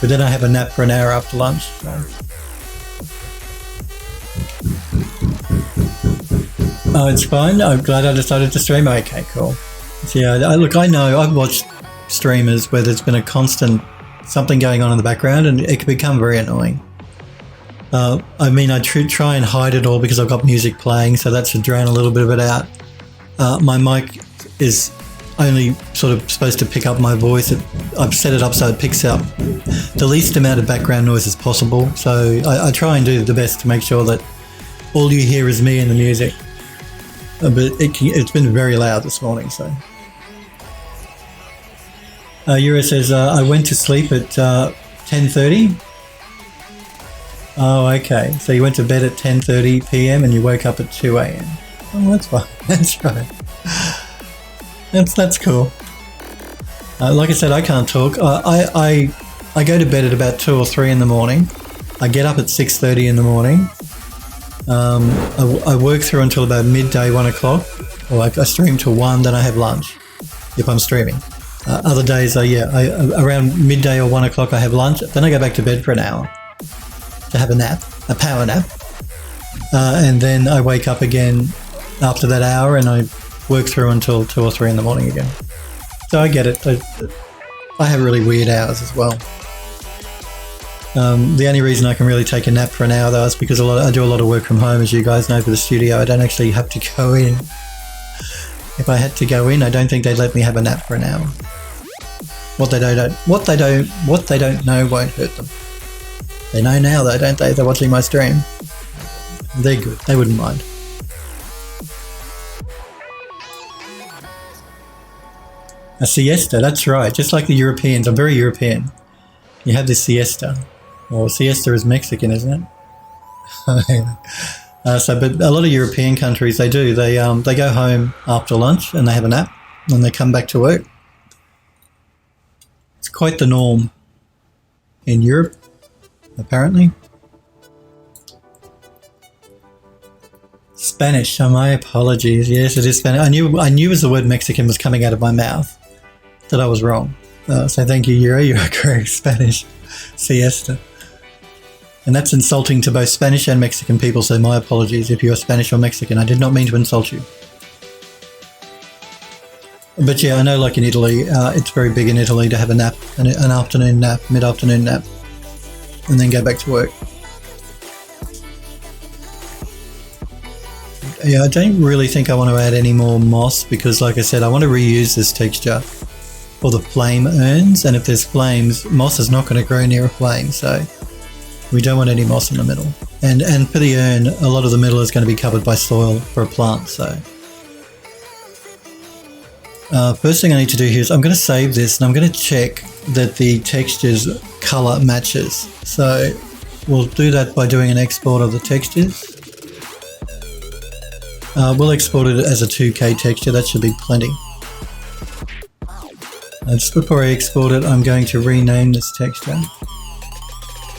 But then I have a nap for an hour after lunch. So. Oh, it's fine. I'm glad I decided to stream. Okay, cool. So yeah, look, I know I've watched streamers where there's been a constant something going on in the background and it can become very annoying. I mean, I try and hide it all because I've got music playing, so that should drown a little bit of it out. My mic is only sort of supposed to pick up my voice. I've set it up so it picks up the least amount of background noise as possible. So I try and do the best to make sure that all you hear is me and the music. But it's been very loud this morning, so. Euro says, I went to sleep at 10:30 Oh, okay. So you went to bed at 10:30 p.m. and you woke up at 2 a.m. Oh, that's fine. That's right. That's cool. Like I said, I can't talk. I go to bed at about 2 or 3 in the morning. I get up at 6:30 in the morning. I work through until about midday, 1 o'clock. Or I stream till 1, then I have lunch if I'm streaming. Other days, around midday or 1 o'clock I have lunch. Then I go back to bed for an hour to have a nap, a power nap. And then I wake up again after that hour and I work through until 2 or 3 in the morning again. So I get it. I have really weird hours as well. The only reason I can really take a nap for an hour though is because I do a lot of work from home, as you guys know, for the studio. I don't actually have to go in. If I had to go in, I don't think they'd let me have a nap for an hour. What they don't know won't hurt them. They know now though, don't they? They're watching my stream. They're good. They wouldn't mind. A siesta, that's right. Just like the Europeans. I'm very European. You have this siesta. Well, siesta is Mexican, isn't it? But a lot of European countries, they do. They go home after lunch and they have a nap and they come back to work. It's quite the norm in Europe, apparently. Spanish. Oh, my apologies. Yes, it is Spanish. I knew as the word Mexican was coming out of my mouth that I was wrong. So thank you, Euro. You are correct. Spanish. Siesta. And that's insulting to both Spanish and Mexican people, so my apologies if you're Spanish or Mexican. I did not mean to insult you. But yeah, I know like in Italy, it's very big in Italy to have a nap, an afternoon nap, mid-afternoon nap, and then go back to work. Yeah, I don't really think I want to add any more moss because, like I said, I want to reuse this texture for the flame urns, and if there's flames, moss is not going to grow near a flame, so we don't want any moss in the middle. And for the urn, a lot of the middle is going to be covered by soil for a plant, so. First thing I need to do here is I'm going to save this and I'm going to check that the texture's color matches. So we'll do that by doing an export of the textures. We'll export it as a 2K texture, that should be plenty. Just before I export it, I'm going to rename this texture.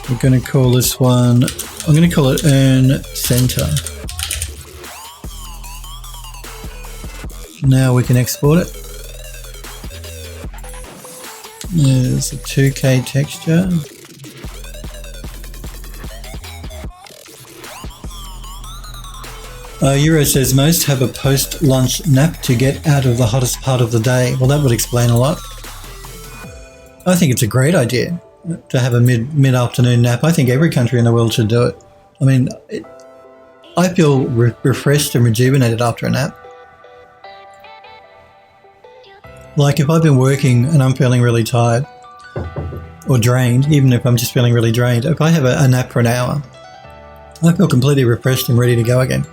We're going to call this one, I'm going to call it Urn Center. Now we can export it. There's a 2K texture. Euro says most have a post-lunch nap to get out of the hottest part of the day. Well, that would explain a lot. I think it's a great idea to have a mid-afternoon nap. I think every country in the world should do it. I mean, I feel refreshed and rejuvenated after a nap. Like if I've been working and I'm feeling really tired or drained, even if I'm just feeling really drained, if I have a nap for an hour, I feel completely refreshed and ready to go again.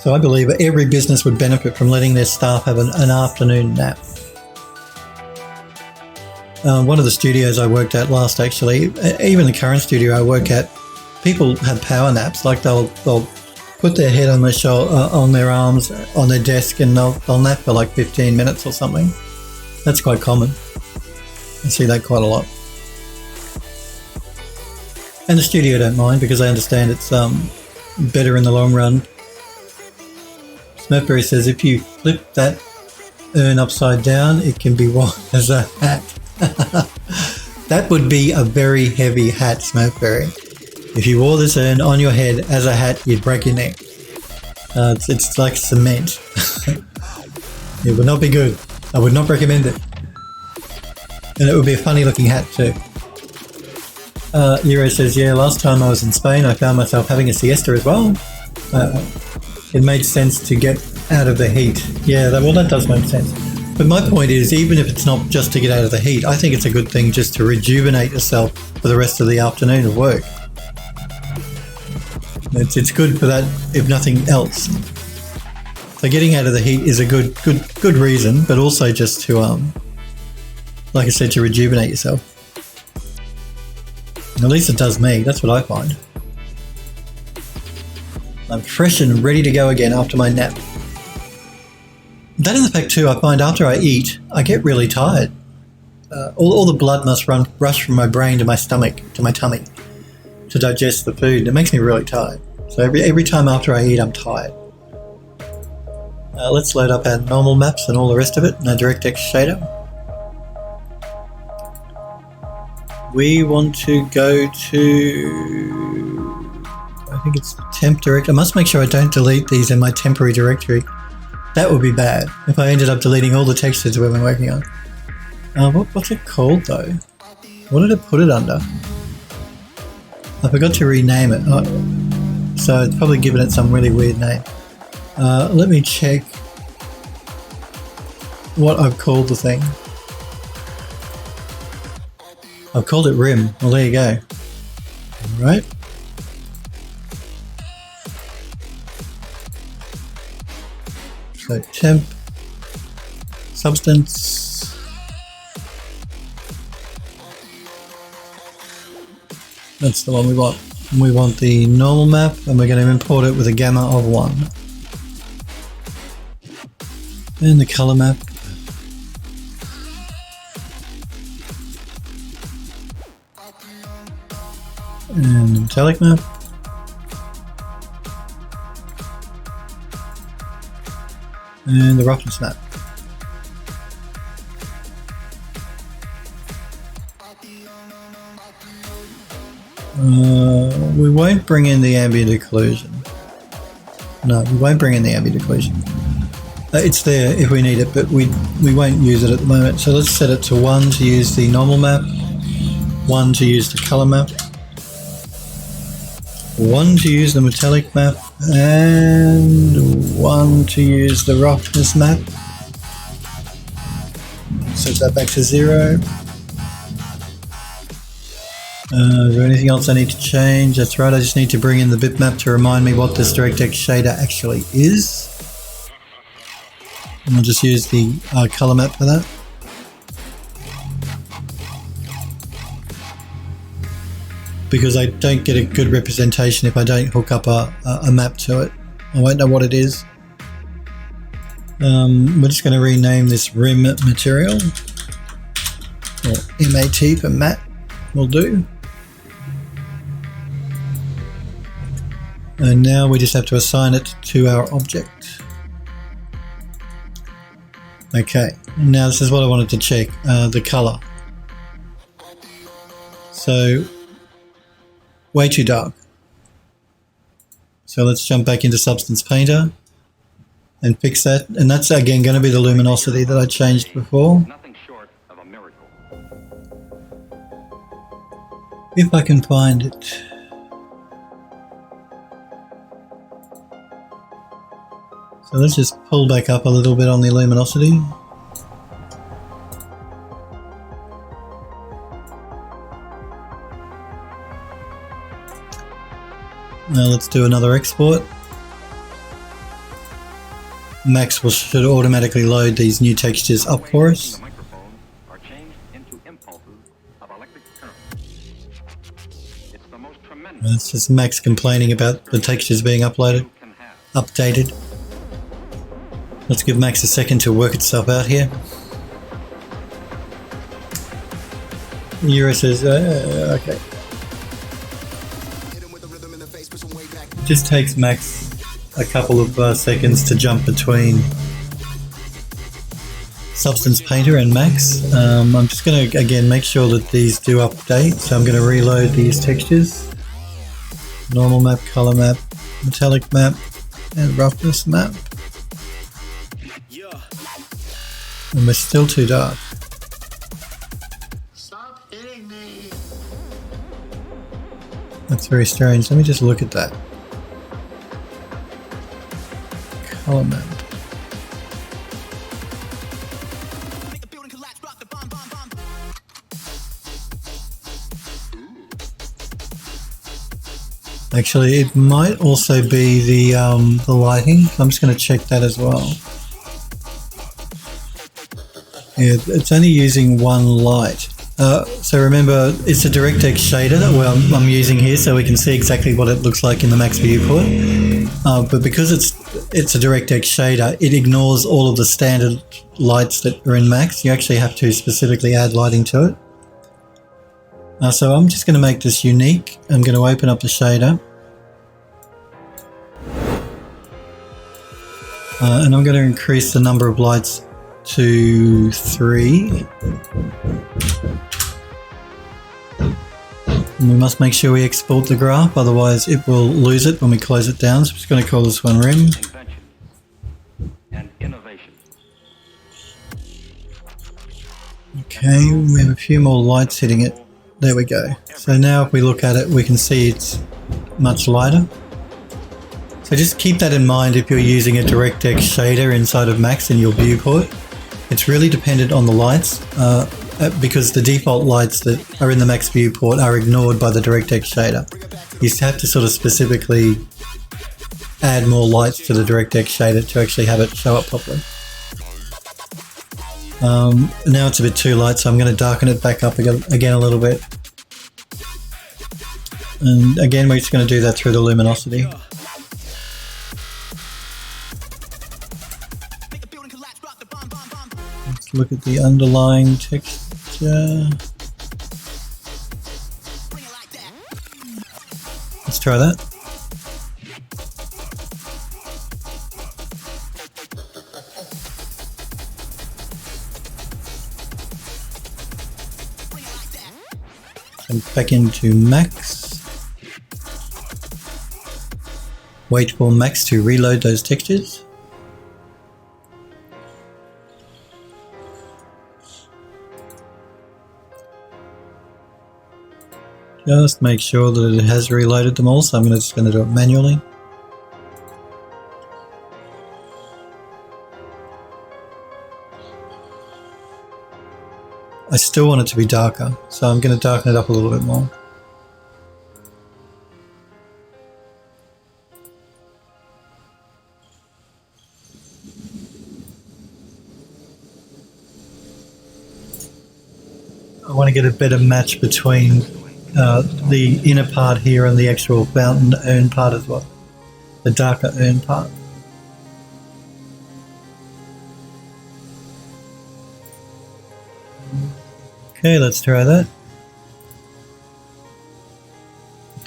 So I believe every business would benefit from letting their staff have an afternoon nap. One of the studios I worked at last, actually, even the current studio I work at, people have power naps. Like they'll put their head on their shoulder, on their arms, on their desk, and they'll nap for like 15 minutes or something. That's quite common. I see that quite a lot. And the studio don't mind because I understand it's better in the long run. Smurfberry says if you flip that urn upside down, it can be worn as a hat. That would be a very heavy hat, Smurfberry. If you wore this urn on your head as a hat, you'd break your neck. It's like cement. It would not be good. I would not recommend it. And it would be a funny looking hat too. Euro says, yeah, last time I was in Spain, I found myself having a siesta as well. It made sense to get out of the heat. Yeah, that does make sense. But my point is, even if it's not just to get out of the heat, I think it's a good thing just to rejuvenate yourself for the rest of the afternoon of work. It's good for that, if nothing else. So getting out of the heat is a good reason, but also just to, like I said, to rejuvenate yourself. At least it does me. That's what I find. I'm fresh and ready to go again after my nap. That in the fact too, I find after I eat, I get really tired. All the blood must rush from my brain to my stomach, to my tummy, to digest the food. It makes me really tired. So every time after I eat, I'm tired. Let's load up our normal maps and all the rest of it in our DirectX shader. We want to go to, I think it's temp directory. I must make sure I don't delete these in my temporary directory. That would be bad if I ended up deleting all the textures we've been working on. What's it called though? What did it put it under? I forgot to rename it. Oh, so it's probably given it some really weird name. Let me check what I've called the thing. I've called it Rim. Well, there you go. Alright. So temp, substance, that's the one we want. We want the normal map and we're going to import it with a gamma of 1. And the color map. And the metallic map. And the roughness map. We won't bring in the ambient occlusion. No, we won't bring in the ambient occlusion. It's there if we need it, but we won't use it at the moment. So let's set it to 1 to use the normal map, 1 to use the color map, 1 to use the metallic map, and 1 to use the roughness map. Set that back to 0. Is there anything else I need to change? That's right, I just need to bring in the bitmap to remind me what this DirectX shader actually is. And I'll just use the color map for that. Because I don't get a good representation if I don't hook up a map to it. I won't know what it is. We're just going to rename this rim material, or MAT for matte will do. And now we just have to assign it to our object. Okay, now this is what I wanted to check, the color. So, way too dark. So let's jump back into Substance Painter and fix that. And that's again going to be the luminosity that I changed before. Nothing short of a miracle. If I can find it. So let's just pull back up a little bit on the luminosity. Now let's do another export. Max should automatically load these new textures up for us. The microphones are changed into impulses of electric current. It's the most tremendous That's just Max complaining about the textures being uploaded, you can have. updated. Let's give Max a second to work itself out here. Euro says, okay. It just takes Max a couple of seconds to jump between Substance Painter and Max. I'm just going to again make sure that these do update. So I'm going to reload these textures. Normal map, color map, metallic map, and roughness map. And we're still too dark. Stop hitting me. That's very strange. Let me just look at that. Color map. Actually, it might also be the lighting. I'm just going to check that as well. Yeah, it's only using one light. So remember, it's a DirectX shader that I'm using here, so we can see exactly what it looks like in the Max viewport. But because it's a DirectX shader, it ignores all of the standard lights that are in Max. You actually have to specifically add lighting to it. So I'm just going to make this unique. I'm going to open up the shader. And I'm going to increase the number of lights to 3. And we must make sure we export the graph, otherwise it will lose it when we close it down. So I'm just going to call this one rim. And innovation. Okay, we have a few more lights hitting it. There we go. So now if we look at it, we can see it's much lighter. So just keep that in mind if you're using a DirectX shader inside of Max in your viewport. It's really dependent on the lights. Because the default lights that are in the Max viewport are ignored by the DirectX shader. You have to sort of specifically add more lights to the DirectX shader to actually have it show up properly. Now it's a bit too light, so I'm going to darken it back up again a little bit. And again, we're just going to do that through the luminosity. Let's look at the underlying texture. Let's try that. And back into Max. Wait for Max to reload those textures. Just make sure that it has reloaded them all, so I'm just going to do it manually. I still want it to be darker, so I'm going to darken it up a little bit more. I want to get a better match between the inner part here and the actual fountain urn part as well, the darker urn part. Okay, let's try that.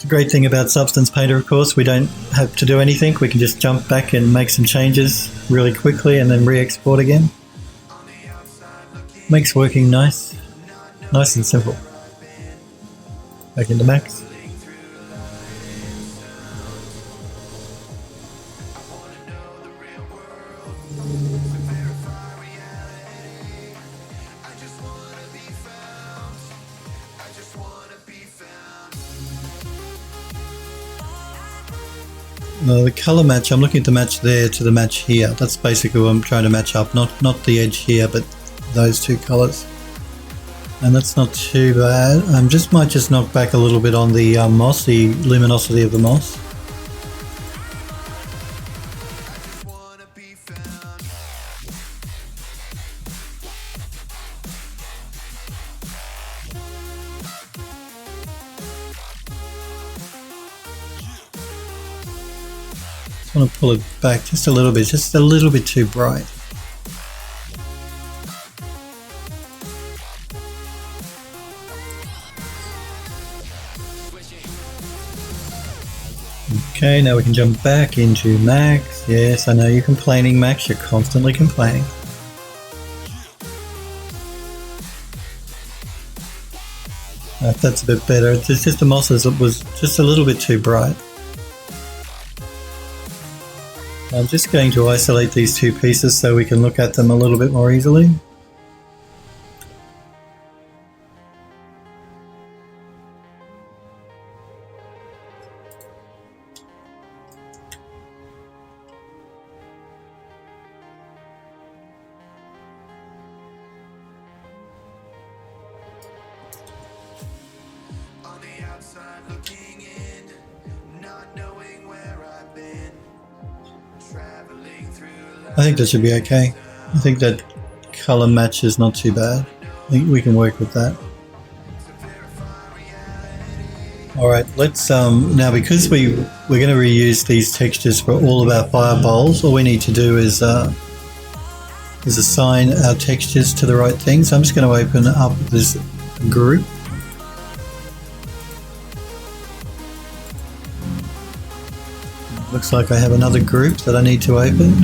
The great thing about Substance Painter, of course, we don't have to do anything. We can just jump back and make some changes really quickly and then re-export again. Makes working nice and simple. Back into Max. The color match, I'm looking at the match there to the match here. That's basically what I'm trying to match up, not the edge here, but those two colors. And that's not too bad. I might just knock back a little bit on the moss, the luminosity of the moss. I want to pull it back just a little bit too bright. Okay, now we can jump back into Max. Yes, I know you're complaining, Max. You're constantly complaining. That's a bit better. It's just the moss was just a little bit too bright. I'm just going to isolate these two pieces so we can look at them a little bit more easily. I think that should be okay. I think that color match is not too bad. I think we can work with that. All right, let's now, because we're going to reuse these textures for all of our fire bowls. All we need to do is assign our textures to the right thing. So I'm just going to open up this group. Looks like I have another group that I need to open.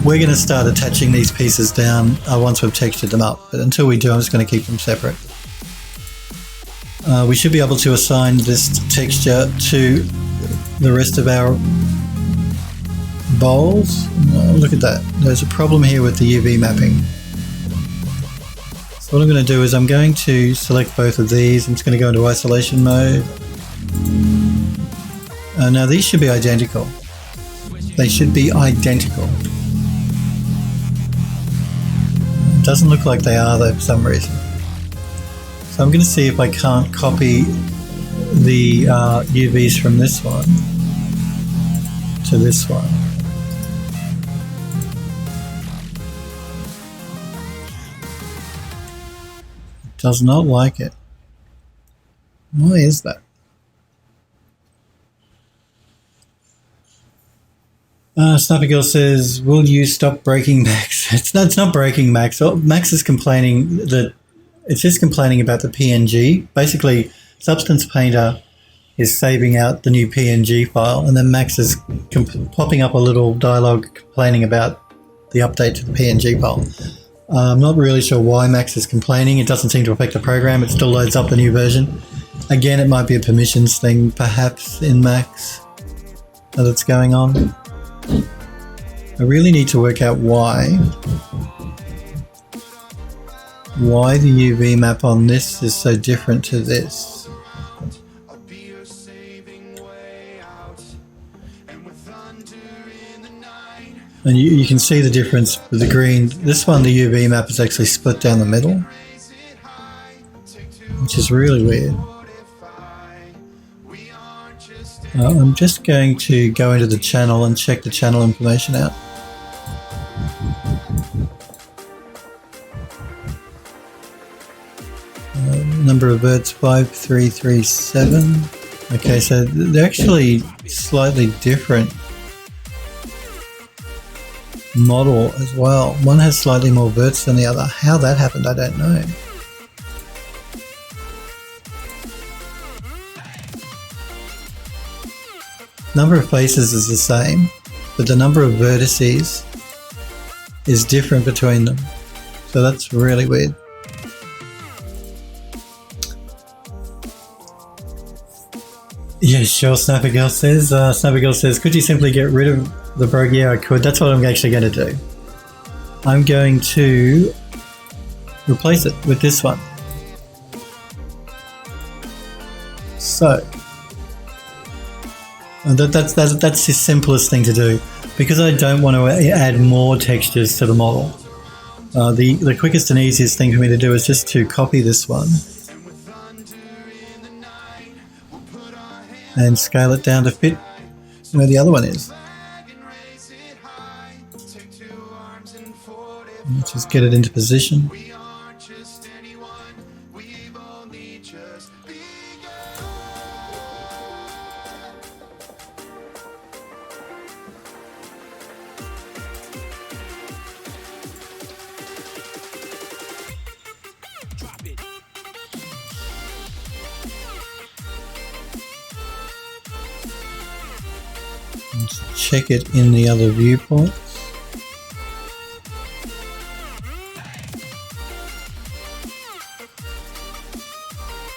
We're going to start attaching these pieces down once we've textured them up, but until we do, I'm just going to keep them separate. We should be able to assign this texture to the rest of our bowls. Look at that. There's a problem here with the UV mapping. So what I'm going to do is I'm going to select both of these. I'm just going to go into isolation mode. Now these should be identical. They should be identical. It doesn't look like they are though for some reason. So I'm going to see if I can't copy the UVs from this one to this one. It does not like it. Why is that? Sniper Girl says, "Will you stop breaking Max?" It's not breaking Max. Max is complaining that it's just complaining about the PNG. Basically, Substance Painter is saving out the new PNG file, and then Max is popping up a little dialogue complaining about the update to the PNG file. I'm not really sure why Max is complaining. It doesn't seem to affect the program. It still loads up the new version. Again, it might be a permissions thing, perhaps, in Max that's going on. I really need to work out why the UV map on this is so different to this. And you can see the difference with the green. This one, the UV map is actually split down the middle, which is really weird. I'm just going to go into the channel and check the channel information out. Number of birds 5337. Okay, so they're actually slightly different model as well. One has slightly more birds than the other. How that happened, I don't know. Number of faces is the same, but the number of vertices is different between them. So that's really weird. Yeah, sure, Sniper Girl says. Could you simply get rid of the brogue? Yeah, I could. That's what I'm actually going to do. I'm going to replace it with this one. So that's the simplest thing to do, because I don't want to add more textures to the model. The quickest and easiest thing for me to do is just to copy this one and scale it down to fit where the other one is. Let's just get it into position. Let's check it in the other viewpoints.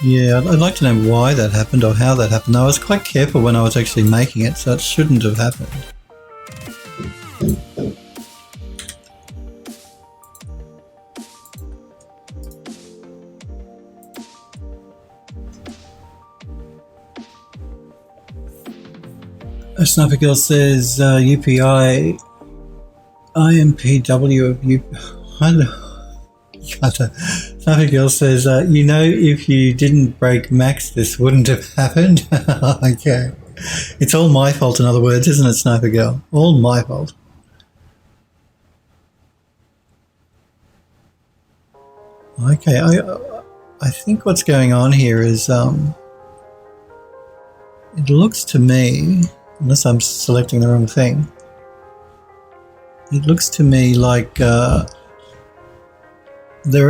Yeah, I'd like to know why that happened or how that happened. I was quite careful when I was actually making it, so it shouldn't have happened. A Sniper Girl says UPI IMPW of U. I don't know. Sniper Girl says, you know, if you didn't break Max, this wouldn't have happened. Okay. It's all my fault, in other words, isn't it, Sniper Girl? All my fault. Okay, I think what's going on here is it looks to me, unless I'm selecting the wrong thing, it looks to me like they're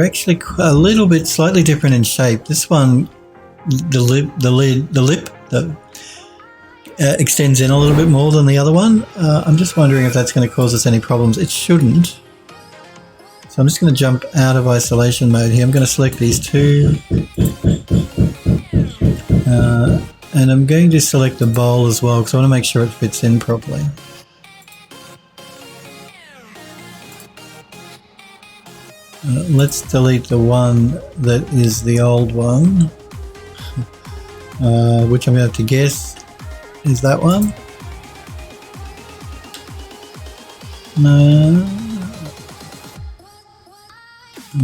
actually a little bit slightly different in shape. This one, the lip extends in a little bit more than the other one. I'm just wondering if that's going to cause us any problems. It shouldn't. So I'm just going to jump out of isolation mode here. I'm going to select these two. And I'm going to select the bowl as well because I want to make sure it fits in properly. Let's delete the one that is the old one, which I'm going to have to guess is that one. No.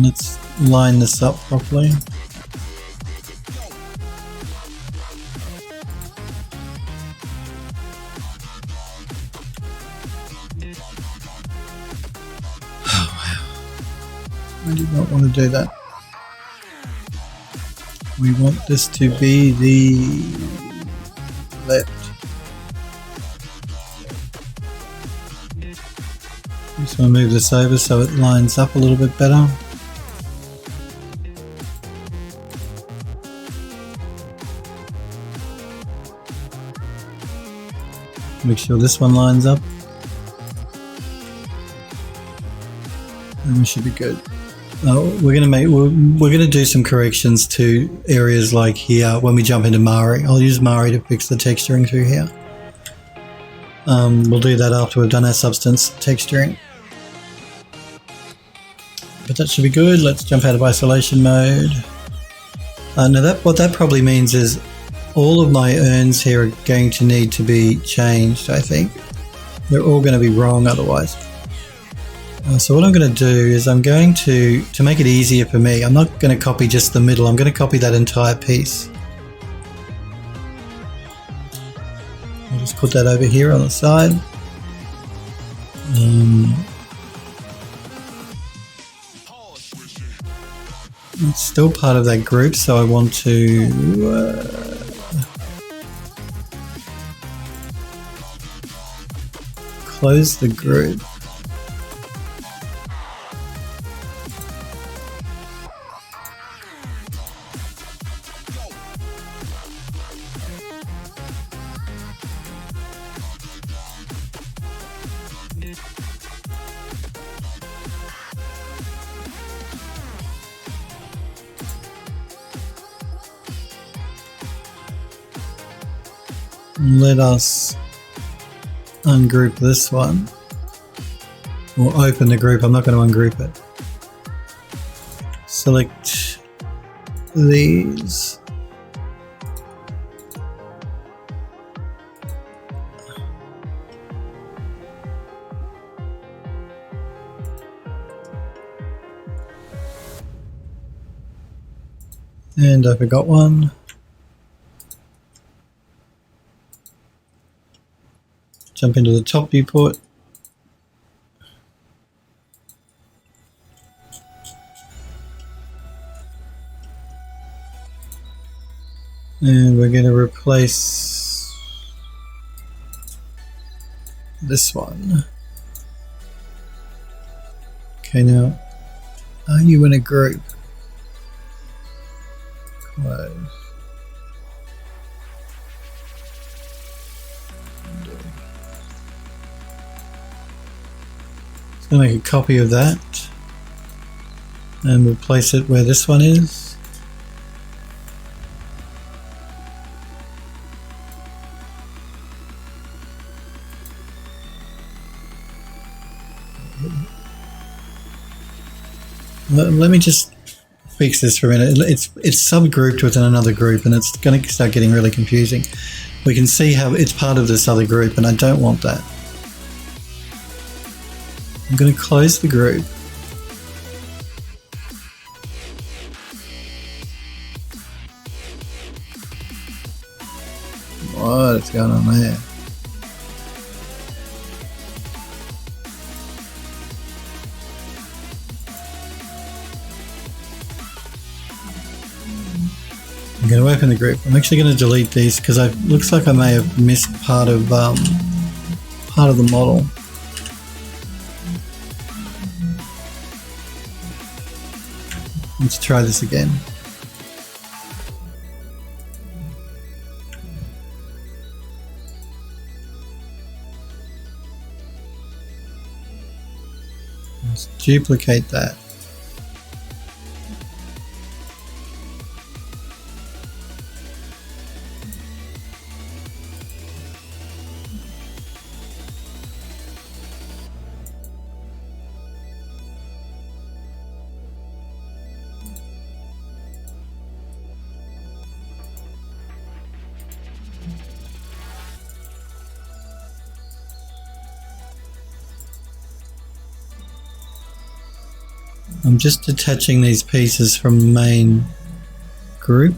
Let's line this up properly. I do not want to do that. We want this to be the left. Just want to move this over so it lines up a little bit better. Make sure this one lines up. And we should be good. We're gonna do some corrections to areas like here when we jump into Mari. I'll use Mari to fix the texturing through here. We'll do that after we've done our substance texturing. But that should be good. Let's jump out of isolation mode. Now what that probably means is all of my urns here are going to need to be changed, I think. They're all going to be wrong otherwise. So what I'm going to do is I'm going to make it easier for me, I'm not going to copy just the middle, I'm going to copy that entire piece. I'll just put that over here on the side. It's still part of that group, so I want to close the group. Let us ungroup this one, or open the group. I'm not going to ungroup it. Select these. And I forgot one. Jump into the top viewport. And we're going to replace this one. Okay, now, are you in a group? Close. So make a copy of that and we'll place it where this one is. Let me just fix this for a minute. It's subgrouped within another group and it's going to start getting really confusing. We can see how it's part of this other group and I don't want that. I'm going to close the group. What's going on there? I'm going to open the group. I'm actually going to delete these because it looks like I may have missed part of the model. Let's try this again. Let's duplicate that. I'm just detaching these pieces from the main group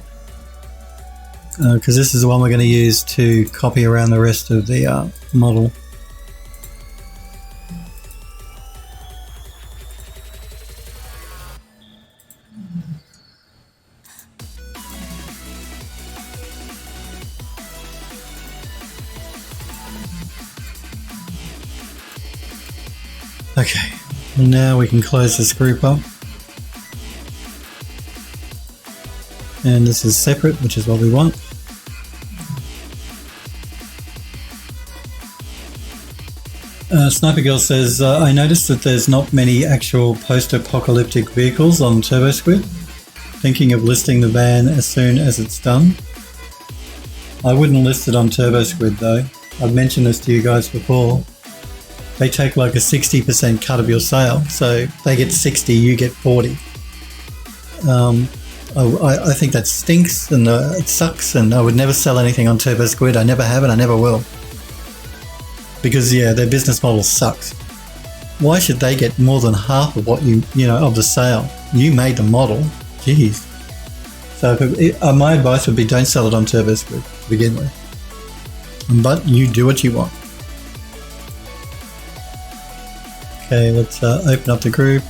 because this is the one we're going to use to copy around the rest of the model. Okay. Now we can close this group up, and this is separate, which is what we want. Sniper Girl says, I noticed that there's not many actual post-apocalyptic vehicles on TurboSquid. Thinking of listing the van as soon as it's done. I wouldn't list it on TurboSquid though. I've mentioned this to you guys before. They take like a 60% cut of your sale. So they get 60, you get 40. I think that stinks and it sucks, and I would never sell anything on TurboSquid. I never have and I never will. Because yeah, their business model sucks. Why should they get more than half of what you know, of the sale? You made the model. Jeez. So my advice would be don't sell it on TurboSquid to begin with. But you do what you want. Okay, let's open up the group.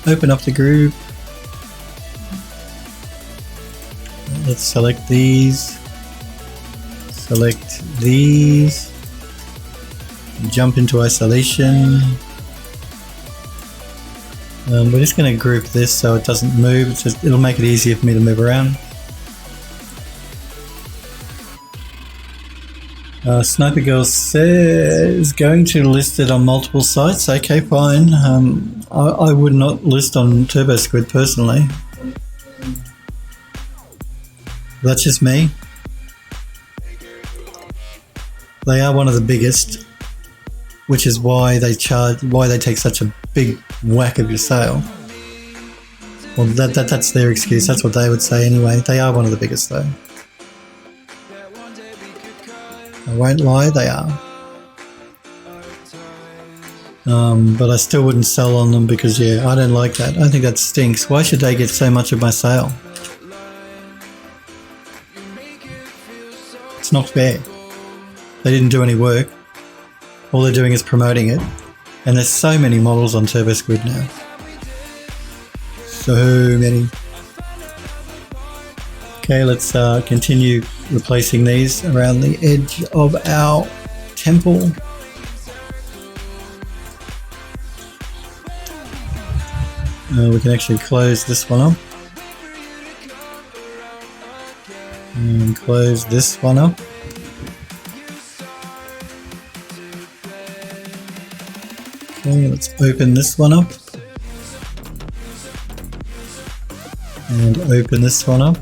Open up the group. Let's select these. Select these. Jump into isolation. We're just going to group this so it doesn't move. It'll make it easier for me to move around. Sniper Girl says going to list it on multiple sites. Okay, fine. I would not list on TurboSquid personally. That's just me. They are one of the biggest, which is why they take such a big whack of your sale. Well, that's their excuse. That's what they would say anyway. They are one of the biggest though. I won't lie, they are. But I still wouldn't sell on them because, yeah, I don't like that. I think that stinks. Why should they get so much of my sale? It's not fair. They didn't do any work. All they're doing is promoting it. And there's so many models on TurboSquid now. So many. Okay, let's continue replacing these around the edge of our temple. We can actually close this one up. And close this one up. Okay, let's open this one up. And open this one up.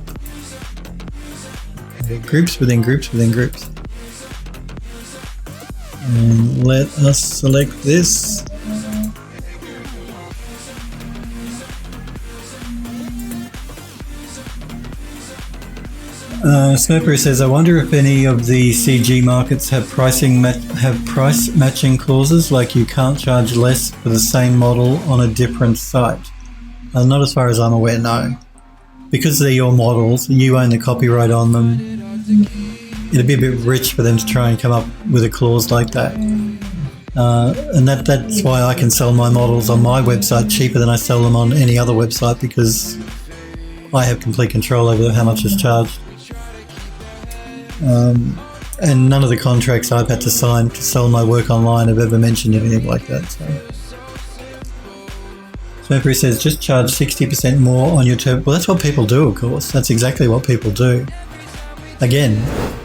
Groups within groups within groups. And let us select this. Smoker says, I wonder if any of the CG markets have price matching clauses, like you can't charge less for the same model on a different site. Not as far as I'm aware, no. Because they're your models, you own the copyright on them. It'd be a bit rich for them to try and come up with a clause like that. And that's why I can sell my models on my website cheaper than I sell them on any other website, because I have complete control over how much is charged. And none of the contracts I've had to sign to sell my work online have ever mentioned anything like that. So Mercury says, just charge 60% more on your turbo. Well, that's what people do, of course. That's exactly what people do. Again,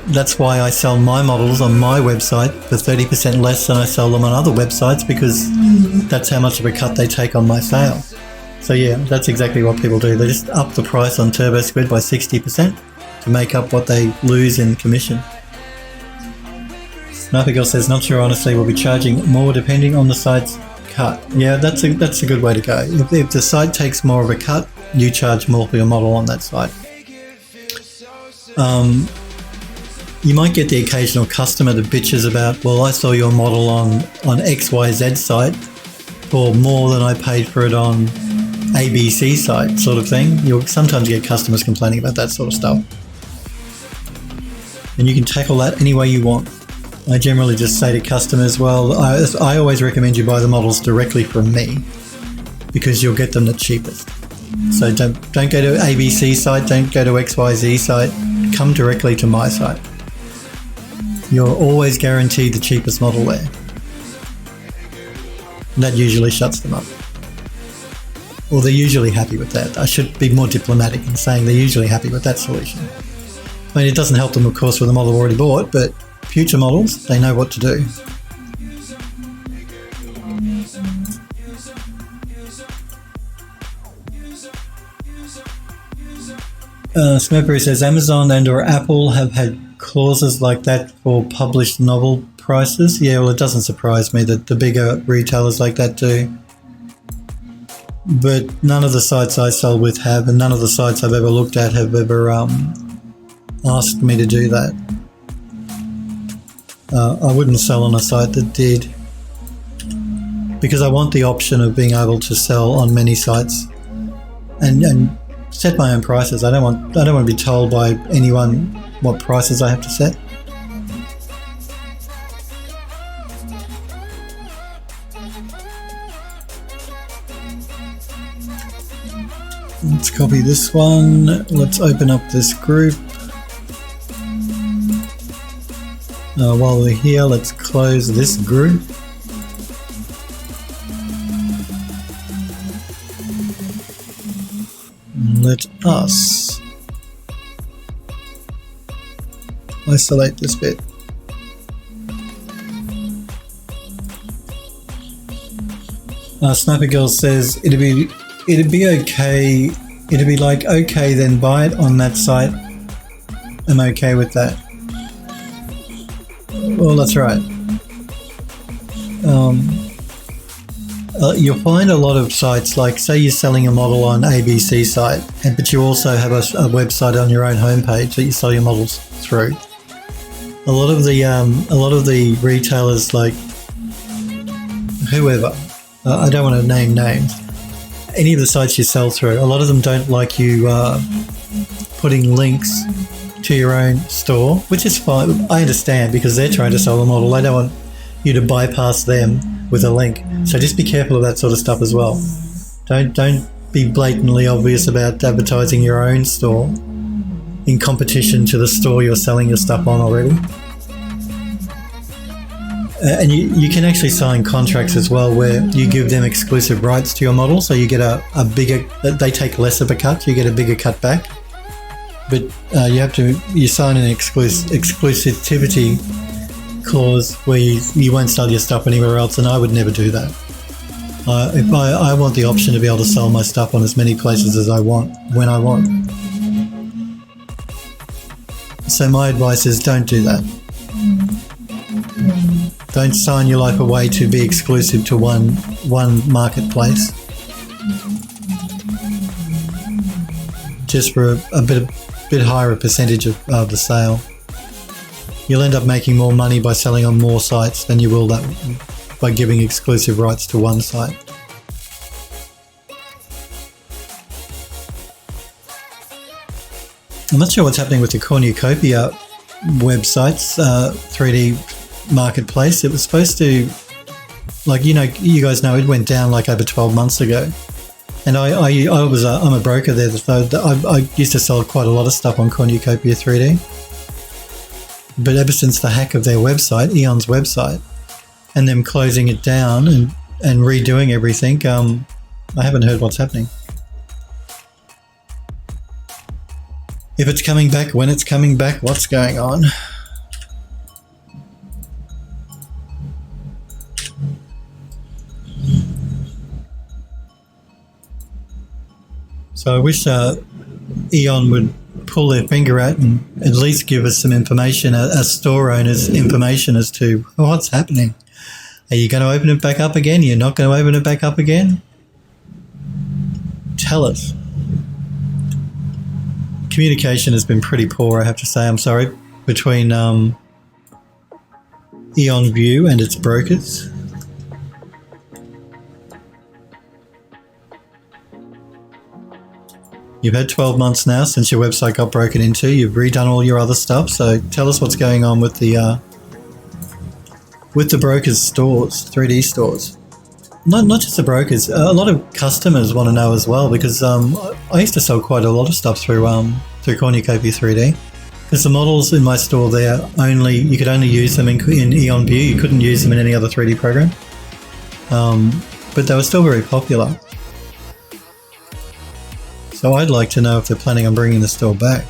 that's why I sell my models on my website for 30% less than I sell them on other websites, because that's how much of a cut they take on my sale. So yeah, that's exactly what people do. They just up the price on TurboSquid by 60% to make up what they lose in commission. Sniper Girl says, not sure honestly, we'll be charging more depending on the site's cut. Yeah, that's a good way to go. If the site takes more of a cut, you charge more for your model on that site. You might get the occasional customer that bitches about, well, I saw your model on XYZ site for more than I paid for it on ABC site, sort of thing. You'll sometimes get customers complaining about that sort of stuff. And you can tackle that any way you want. I generally just say to customers, well, I always recommend you buy the models directly from me, because you'll get them the cheapest. So don't go to ABC site, don't go to XYZ site, come directly to my site. You're always guaranteed the cheapest model there. And that usually shuts them up. Or they're usually happy with that. I should be more diplomatic in saying they're usually happy with that solution. I mean, it doesn't help them, of course, with the model already bought, but future models, they know what to do. Smurfberry says, Amazon and or Apple have had clauses like that for published novel prices. Yeah, well, it doesn't surprise me that the bigger retailers like that do. But none of the sites I sell with have, and none of the sites I've ever looked at have ever asked me to do that. I wouldn't sell on a site that did, because I want the option of being able to sell on many sites and set my own prices. I don't want to be told by anyone what prices I have to set. Let's copy this one. Let's open up this group. While we're here, let's close this group. Let us isolate this bit. Sniper Girl says it'd be okay. It'd be like, okay, then buy it on that site. I'm okay with that. Well, that's right. You'll find a lot of sites, like say you're selling a model on ABC site, but you also have a website on your own homepage that you sell your models through. A lot of the retailers, like whoever, I don't want to name names, any of the sites you sell through, a lot of them don't like you putting links to your own store, which is fine. I understand, because they're trying to sell the model. They don't want you to bypass them with a link. So just be careful of that sort of stuff as well. Don't be blatantly obvious about advertising your own store in competition to the store you're selling your stuff on already. And you can actually sign contracts as well where you give them exclusive rights to your model, so you get a bigger, they take less of a cut, you get a bigger cut back. But you sign an exclusivity clause where you won't sell your stuff anywhere else, and I would never do that. If I want the option to be able to sell my stuff on as many places as I want, when I want. So my advice is, don't do that. Don't sign your life away to be exclusive to one marketplace, just for a bit higher percentage of the sale. You'll end up making more money by selling on more sites than you will by giving exclusive rights to one site. I'm not sure what's happening with the cornucopia websites, 3D marketplace. It was supposed to like, you know, you guys know it went down like over 12 months ago. And I'm a broker there, so I used to sell quite a lot of stuff on Cornucopia 3D. But ever since the hack of their website, Eon's website, and them closing it down and redoing everything, I haven't heard what's happening. If it's coming back, when it's coming back, what's going on? So I wish Eon would pull their finger out and at least give us some information, as store owners, information as to what's happening. Are you going to open it back up again? You're not going to open it back up again? Tell us. Communication has been pretty poor, I have to say. I'm sorry, between Eon View and its brokers. You've had 12 months now since your website got broken into. You've redone all your other stuff. So tell us what's going on with the brokers' stores, 3D stores. Not just the brokers. A lot of customers want to know as well, because I used to sell quite a lot of stuff through Cornucopia 3D. Because the models in my store there, you could only use them in Eon View. You couldn't use them in any other 3D program. But they were still very popular. So I'd like to know if they're planning on bringing the store back.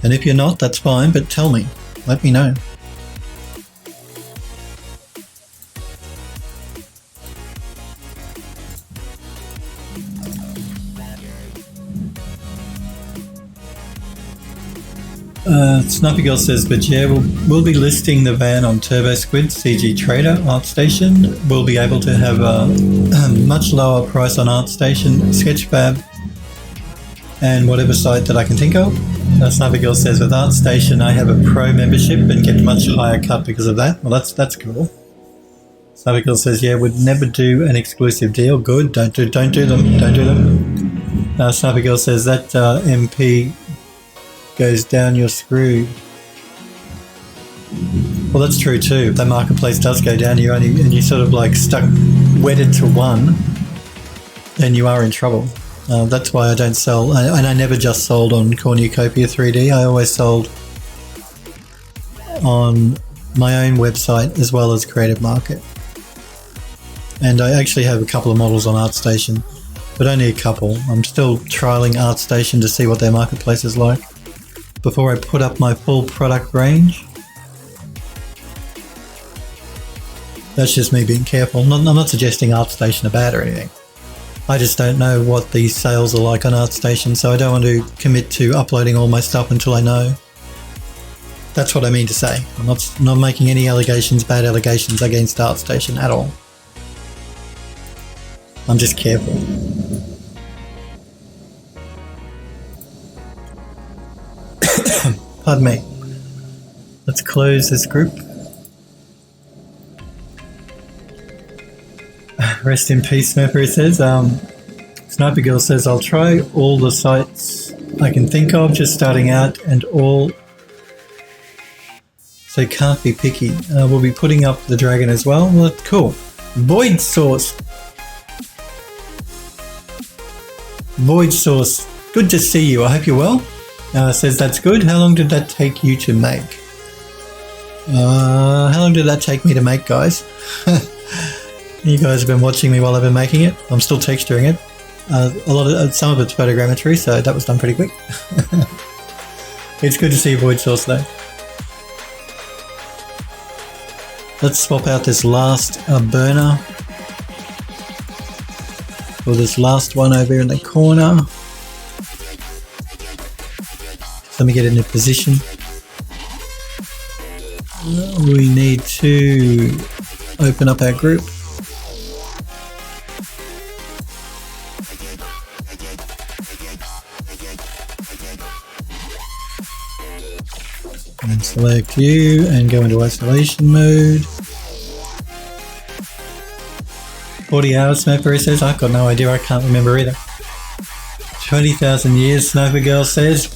And if you're not, that's fine, but tell me. Let me know. Snappy Girl says, but yeah, we'll be listing the van on Turbo Squid, CG Trader, ArtStation. We'll be able to have a much lower price on ArtStation, Sketchfab, and whatever site that I can think of. Snappy Girl says, with ArtStation, I have a pro membership and get much higher cut because of that. Well, that's cool. Snappy Girl says, yeah, would never do an exclusive deal. Good, don't do them. Snappy Girl says, that MP goes down your screw. Well, that's true too. If that marketplace does go down, and you're sort of like wedded to one, then you are in trouble. That's why I don't sell, and I never just sold on Cornucopia 3D. I always sold on my own website as well as Creative Market. And I actually have a couple of models on ArtStation, but only a couple. I'm still trialing ArtStation to see what their marketplace is like before I put up my full product range. That's just me being careful. I'm not suggesting ArtStation are bad or anything. I just don't know what the sales are like on ArtStation, so I don't want to commit to uploading all my stuff until I know. That's what I mean to say. I'm not making any bad allegations against ArtStation at all. I'm just careful. Pardon me. Let's close this group. Rest in peace, Smurfer, says. Sniper Girl says, I'll try all the sites I can think of, just starting out, and all. So can't be picky. We'll be putting up the dragon as well. Well, cool. Void Source. Good to see you. I hope you're well. Says that's good. How long did that take you to make? How long did that take me to make, guys? You guys have been watching me while I've been making it. I'm still texturing it. Some of it's photogrammetry, so that was done pretty quick. It's good to see Void Source though. Let's swap out this last burner for this last one over here in the corner. Let me get in a position. We need to open up our group. And select you and go into isolation mode. 40 hours, Sniper says. I've got no idea, I can't remember either. 20,000 years, Sniper Girl says.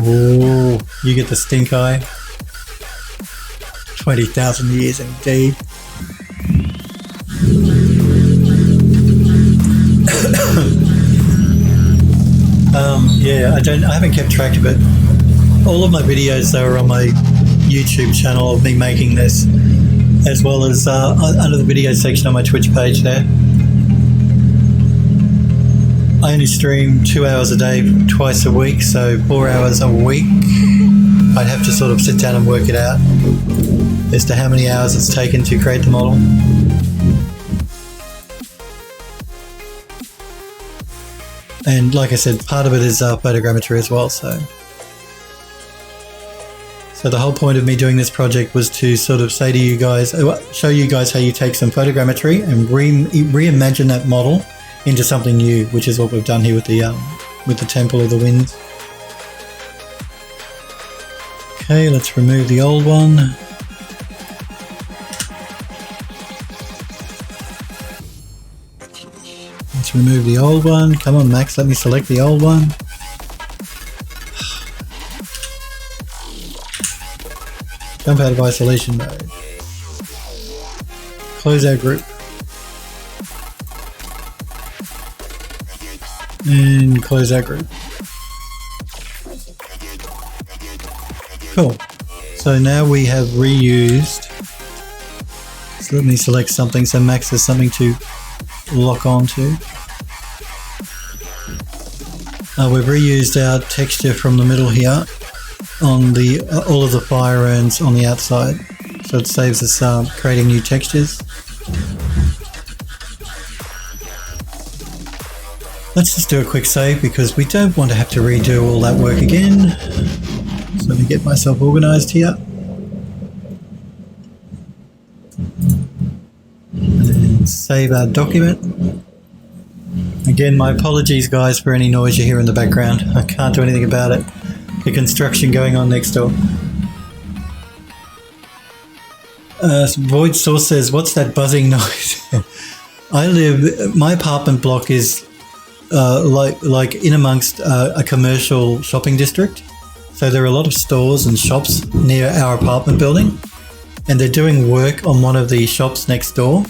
Ooh, you get the stink eye. 20,000 years indeed. Yeah, I haven't kept track of it. All of my videos though are on my YouTube channel of me making this, as well as under the video section on my Twitch page there. I only stream 2 hours a day, twice a week, so 4 hours a week. I'd have to sort of sit down and work it out as to how many hours it's taken to create the model. And like I said, part of it is photogrammetry as well. So the whole point of me doing this project was to sort of say to you guys, show you guys how you take some photogrammetry and reimagine that model into something new, which is what we've done here with the Temple of the Winds. Okay, let's remove the old one. Let's remove the old one. Come on, Max, let me select the old one. Jump out of isolation mode. Close our group. And close our group. Cool. So now we have reused. So let me select something so Max has something to lock onto. We've reused our texture from the middle here on the all of the fire urns on the outside, so it saves us creating new textures. Let's just do a quick save because we don't want to have to redo all that work again. So let me get myself organized here. And save our document. Again, my apologies guys for any noise you hear in the background. I can't do anything about it. The construction going on next door. Void Source says, what's that buzzing noise? My apartment block is like in amongst a commercial shopping district. So there are a lot of stores and shops near our apartment building, and they're doing work on one of the shops next door.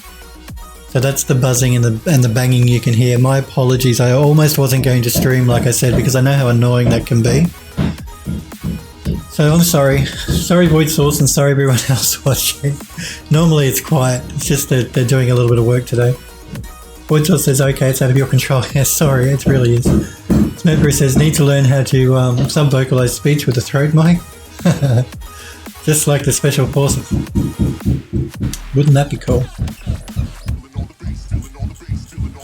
So that's the buzzing and the banging you can hear. My apologies, I almost wasn't going to stream like I said because I know how annoying that can be. So I'm sorry. Sorry Void Source and sorry everyone else watching. Normally it's quiet, it's just that they're doing a little bit of work today. Void Source says, okay, it's out of your control. Yeah, sorry, it really is. Smurfberry says, need to learn how to sub-vocalize speech with a throat mic. Just like the Special Forces. Wouldn't that be cool?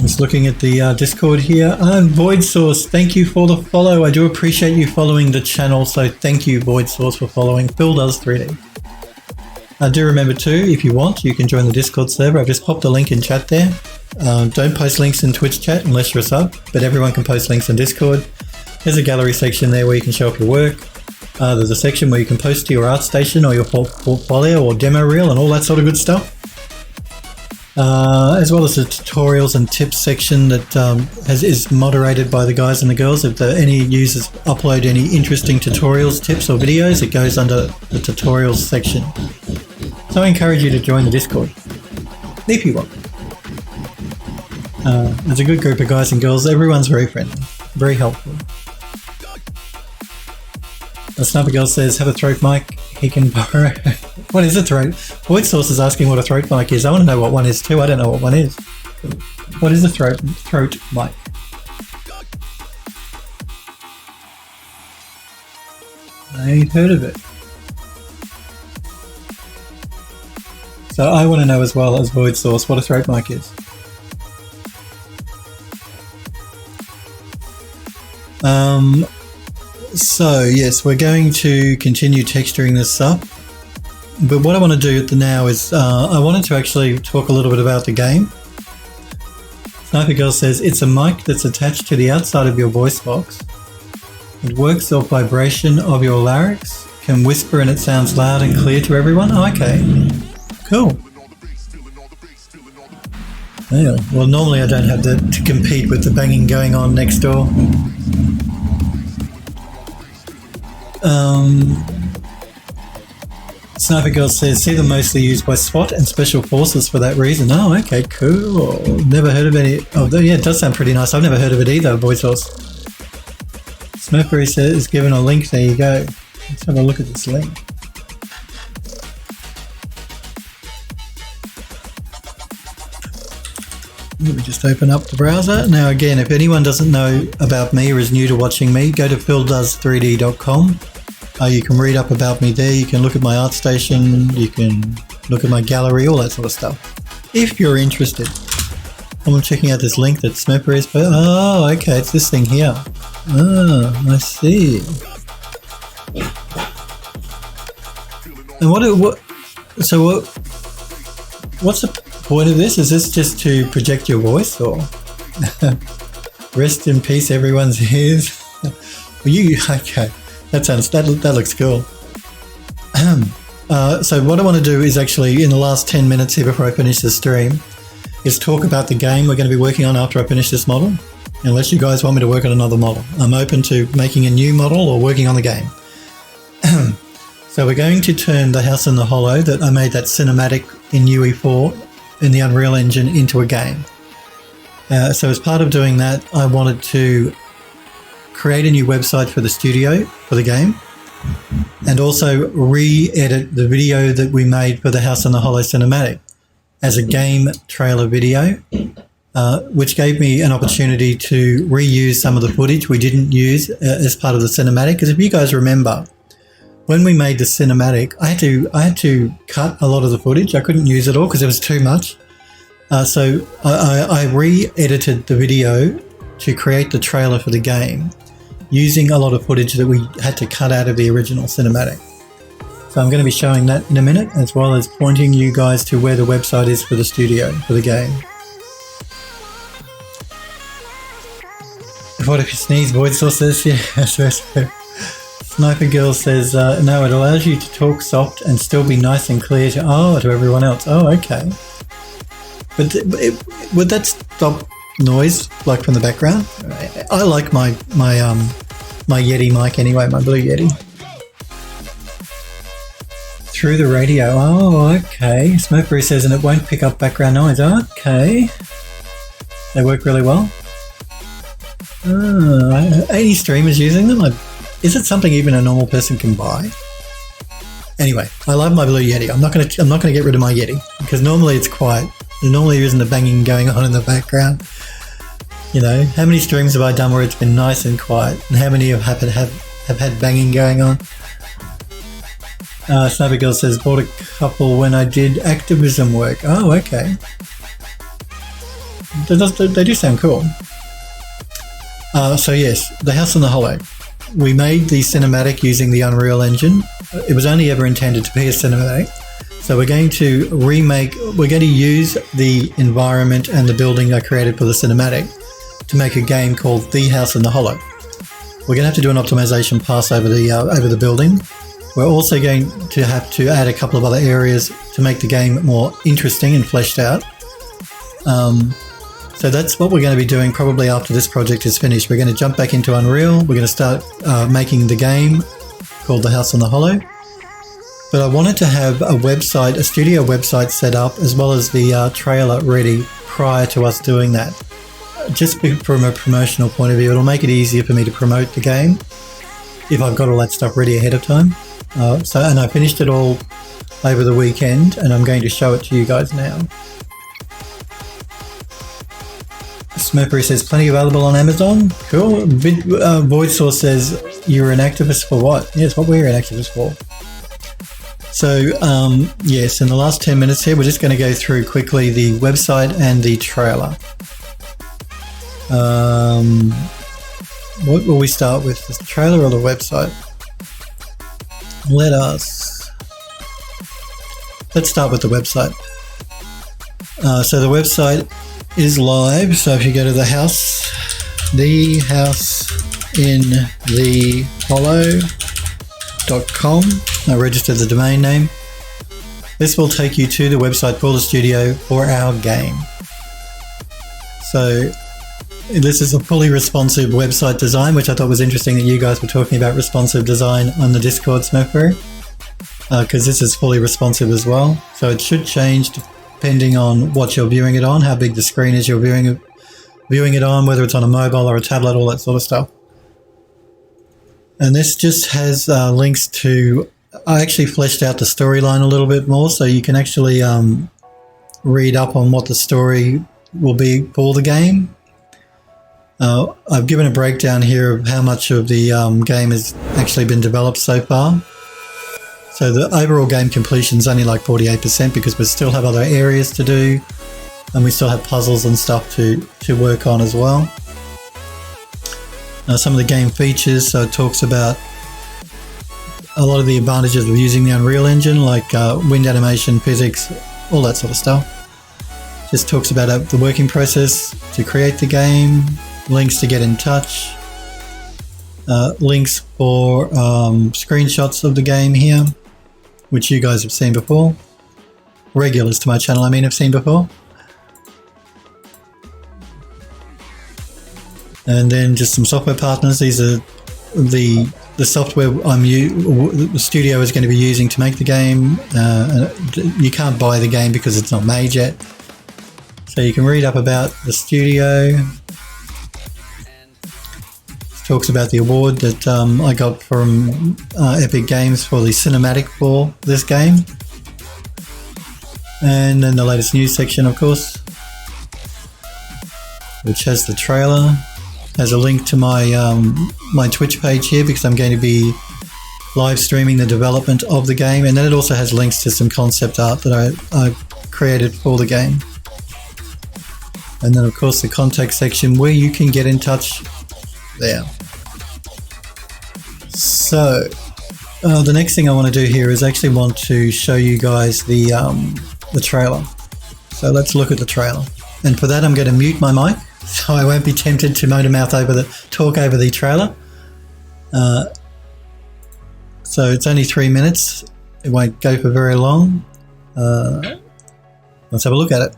Just looking at the Discord here. Void Source, thank you for the follow. I do appreciate you following the channel, so thank you, Void Source, for following. Phil does 3D. Do remember too, if you want, you can join the Discord server. I've just popped a link in chat there. Don't post links in Twitch chat unless you're a sub, but everyone can post links in Discord. There's a gallery section there where you can show off your work. There's a section where you can post to your ArtStation or your portfolio or demo reel and all that sort of good stuff. As well as the tutorials and tips section that is moderated by the guys and the girls. If any users upload any interesting tutorials, tips or videos, it goes under the tutorials section. So I encourage you to join the Discord, if you want. There's a good group of guys and girls. Everyone's very friendly, very helpful. The Sniper Girl says, have a throat mic, he can borrow. What is a throat? Void Source is asking what a throat mic is. I want to know what one is too. I don't know what one is. What is a throat mic? I ain't heard of it. So I want to know as well as Void Source what a throat mic is. So yes, we're going to continue texturing this up. But what I want to do now is I wanted to actually talk a little bit about the game. Sniper Girl says, it's a mic that's attached to the outside of your voice box. It works off vibration of your larynx, can whisper and it sounds loud and clear to everyone. Oh, okay, cool. Yeah, well, normally I don't have to compete with the banging going on next door. Sniper Girl says, see them mostly used by SWAT and Special Forces for that reason. Oh, okay, cool. Never heard of any. Oh, yeah, it does sound pretty nice. I've never heard of it either, Voice Source. Smurfery says, given a link. There you go. Let's have a look at this link. Let me just open up the browser. Now, again, if anyone doesn't know about me or is new to watching me, go to phildoes3d.com. You can read up about me there. You can look at my art station. You can look at my gallery, all that sort of stuff. If you're interested. I'm checking out this link that Smurfer is. Oh, okay, it's this thing here. Oh, I see. And what's the point of this? Is this just to project your voice, or rest in peace, everyone's ears? Okay? That looks cool. So what I want to do is actually, in the last 10 minutes here before I finish the stream, is talk about the game we're going to be working on after I finish this model. Unless you guys want me to work on another model, I'm open to making a new model or working on the game. So we're going to turn the House in the Hollow that I made that cinematic in UE4 in the Unreal Engine into a game. So as part of doing that, I wanted to create a new website for the studio for the game, and also re-edit the video that we made for the House in the Hollow cinematic as a game trailer video, which gave me an opportunity to reuse some of the footage we didn't use as part of the cinematic. Because if you guys remember, when we made the cinematic, I had to cut a lot of the footage. I couldn't use it all because it was too much. So I re-edited the video to create the trailer for the game, using a lot of footage that we had to cut out of the original cinematic. So I'm going to be showing that in a minute, as well as pointing you guys to where the website is for the studio, for the game. What if you sneeze? Voice Source says, yeah. Sniper Girl says, no, it allows you to talk soft and still be nice and clear to everyone else. Oh, okay. But would that stop noise, like from the background? I like my Yeti mic anyway, my Blue Yeti. Through the radio. Oh, okay. Smurfery says, and it won't pick up background noise. Okay. They work really well. Any streamers using them? Is it something even a normal person can buy? Anyway, I love my Blue Yeti. I'm not gonna get rid of my Yeti because normally it's quiet. There normally isn't the banging going on in the background. You know, how many streams have I done where it's been nice and quiet, and how many have had banging going on? Sniper Girl says, bought a couple when I did activism work. Oh, okay. They do sound cool. So yes, the House in the Hollow. We made the cinematic using the Unreal Engine. It was only ever intended to be a cinematic. So we're going to use the environment and the building I created for the cinematic to make a game called The House in the Hollow. We're going to have to do an optimization pass over the building. We're also going to have to add a couple of other areas to make the game more interesting and fleshed out. So that's what we're going to be doing probably after this project is finished. We're going to jump back into Unreal. We're going to start making the game called The House in the Hollow. But I wanted to have a studio website set up, as well as the trailer ready prior to us doing that. Just from a promotional point of view, it'll make it easier for me to promote the game if I've got all that stuff ready ahead of time. And I finished it all over the weekend, and I'm going to show it to you guys now. Smurfery says, plenty available on Amazon. Cool. Void Source says, you're an activist for what? Yes, what we're an activist for. So, yes, in the last 10 minutes here, we're just going to go through quickly the website and the trailer. What will we start with, the trailer or the website? Let's start with the website. So the website is live. So if you go to the house in the hollow.com, I registered the domain name. This will take you to the website for the studio for our game. So this is a fully responsive website design, which I thought was interesting that you guys were talking about responsive design on the Discord, Smurfer. because this is fully responsive as well. So it should change depending on what you're viewing it on, how big the screen is you're viewing it on, whether it's on a mobile or a tablet, all that sort of stuff. And this just has links to... I actually fleshed out the storyline a little bit more, so you can actually read up on what the story will be for the game. I've given a breakdown here of how much of the game has actually been developed so far. So the overall game completion is only like 48% because we still have other areas to do, and we still have puzzles and stuff to work on as well. Some of the game features, so it talks about a lot of the advantages of using the Unreal Engine, like wind animation, physics, all that sort of stuff. Just talks about the working process to create the game, links to get in touch, links for screenshots of the game here, which you guys have seen before. Regulars to my channel, I mean, have seen before. And then just some software partners. These are the software the studio is going to be using to make the game. You can't buy the game because it's not made yet. So you can read up about the studio. It talks about the award that I got from Epic Games for the cinematic for this game. And then the latest news section, of course, which has the trailer. Has a link to my my Twitch page here because I'm going to be live streaming the development of the game, and then it also has links to some concept art that I created for the game. And then of course the contact section where you can get in touch there. So the next thing I want to do here is actually want to show you guys the trailer. So let's look at the trailer, and for that I'm going to mute my mic, so I won't be tempted to talk over the trailer. So it's only 3 minutes. It won't go for very long. Let's have a look at it.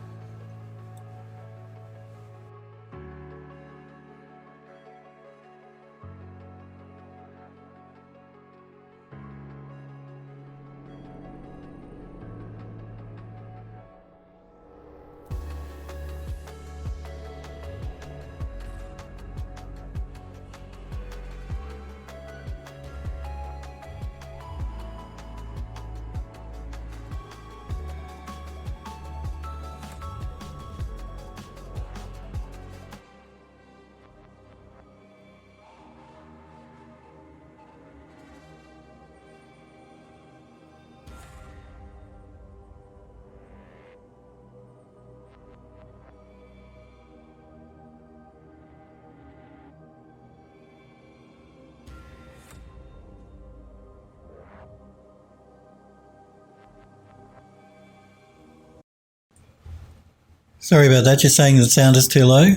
Sorry about that, you're saying the sound is too low.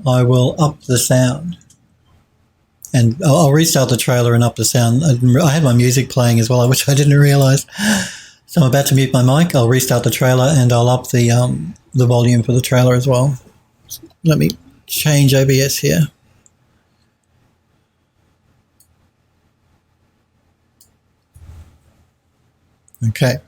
I will up the sound. And I'll restart the trailer and up the sound. I had my music playing as well, which I didn't realise. So I'm about to mute my mic. I'll restart the trailer and I'll up the volume for the trailer as well. Let me change OBS here. Okay.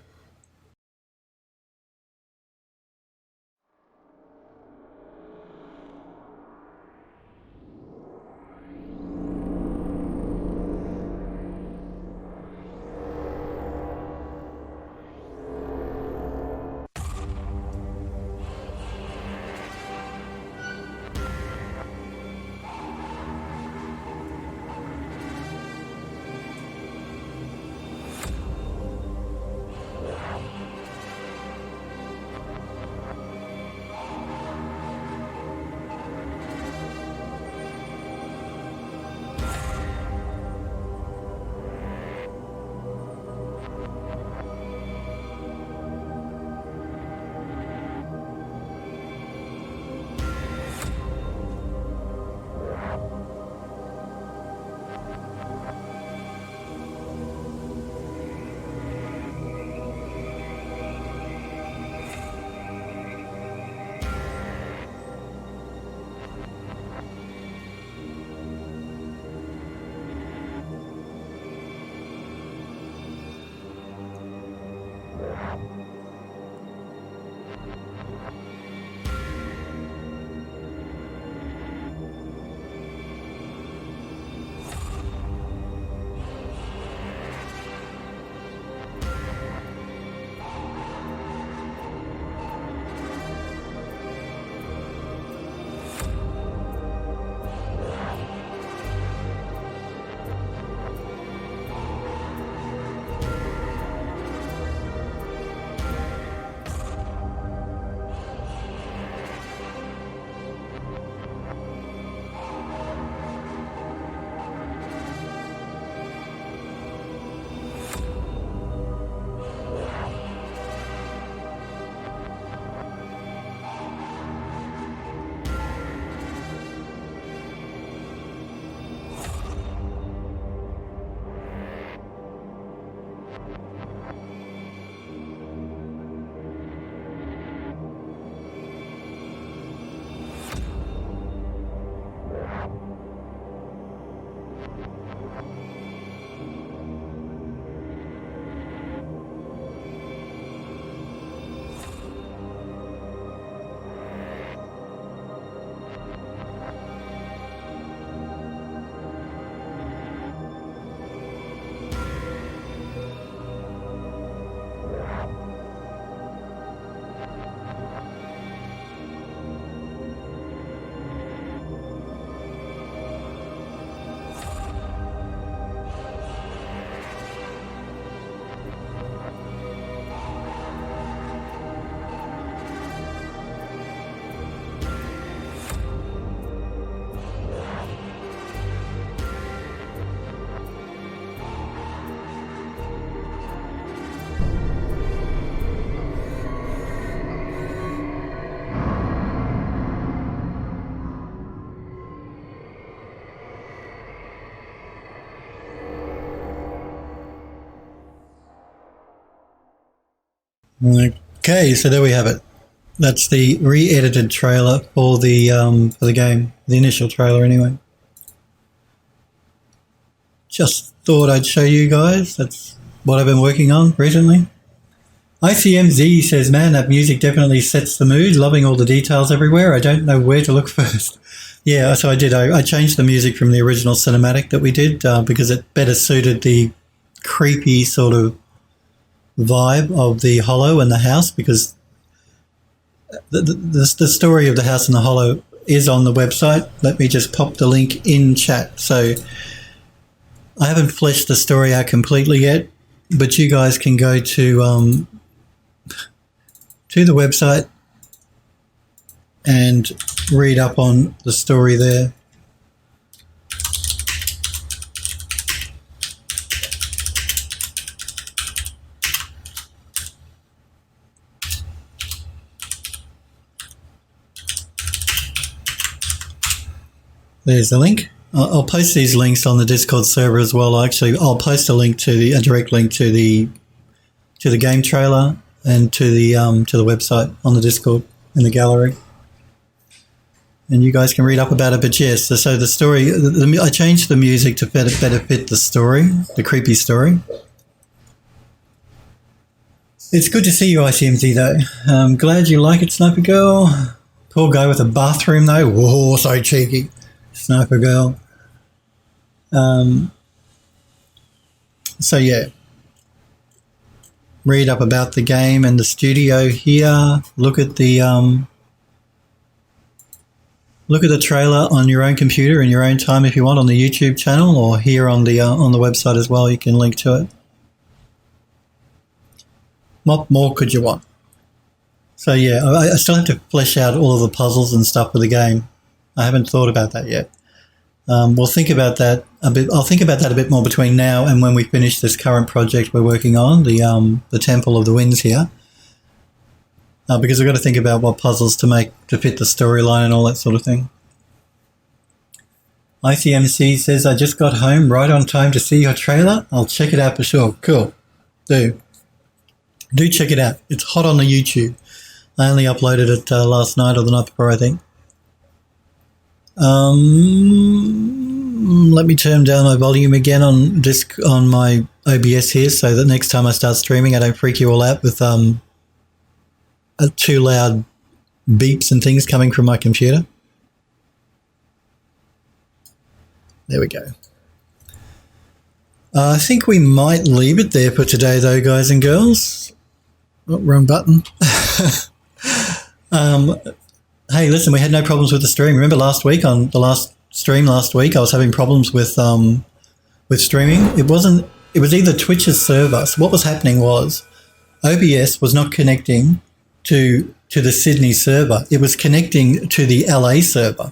Okay, so there we have it. That's the re-edited trailer for the game, the initial trailer anyway. Just thought I'd show you guys. That's what I've been working on recently. ICMZ says, man, that music definitely sets the mood. Loving all the details everywhere. I don't know where to look first. Yeah, so I did. I changed the music from the original cinematic that we did because it better suited the creepy sort of vibe of the Hollow and the house, because the story of the house and the Hollow is on the website. Let me just pop the link in chat. So I haven't fleshed the story out completely yet, but you guys can go to the website and read up on the story there. There's the link. I'll post these links on the Discord server as well. Actually, I'll post a direct link to the game trailer and to the website on the Discord in the gallery, and you guys can read up about it. But yes, so the story, I changed the music to better fit the story, the creepy story. It's good to see you, ICMZ, though. I'm glad you like it, Sniper Girl. Poor guy with a bathroom, though. Whoa, so cheeky. Sniper Girl. So yeah, read up about the game and the studio here. Look at the trailer on your own computer in your own time if you want, on the YouTube channel, or here on the website as well. You can link to it. What more could you want? So yeah, I still have to flesh out all of the puzzles and stuff for the game. I haven't thought about that yet. We'll think about that a bit. I'll think about that a bit more between now and when we finish this current project we're working on, the Temple of the Winds here. Because I've got to think about what puzzles to make to fit the storyline and all that sort of thing. ICMC says, I just got home right on time to see your trailer. I'll check it out for sure. Cool. Do check it out. It's hot on the YouTube. I only uploaded it last night or the night before, I think. Let me turn down my volume again on my OBS here, so that next time I start streaming I don't freak you all out with too loud beeps and things coming from my computer. There we go. I think we might leave it there for today, though, guys and girls. Oh, wrong button. Hey, listen, we had no problems with the stream. Remember last week, on the last stream last week, I was having problems with streaming. It was either Twitch's server. So what was happening was OBS was not connecting to the Sydney server. It was connecting to the LA server.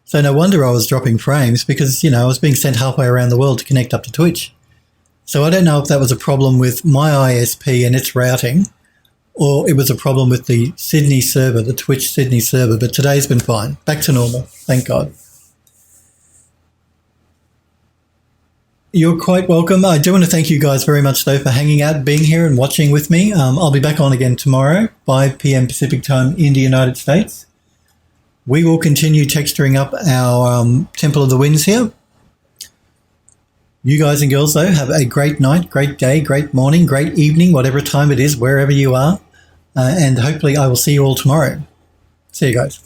So no wonder I was dropping frames, because, I was being sent halfway around the world to connect up to Twitch. So I don't know if that was a problem with my ISP and its routing, or it was a problem with the Sydney server, the Twitch Sydney server, but today's been fine. Back to normal, thank God. You're quite welcome. I do want to thank you guys very much, though, for hanging out, being here and watching with me. I'll be back on again tomorrow, 5 p.m. Pacific time in the United States. We will continue texturing up our Temple of the Winds here. You guys and girls, though, have a great night, great day, great morning, great evening, whatever time it is, wherever you are. And hopefully I will see you all tomorrow. See you guys.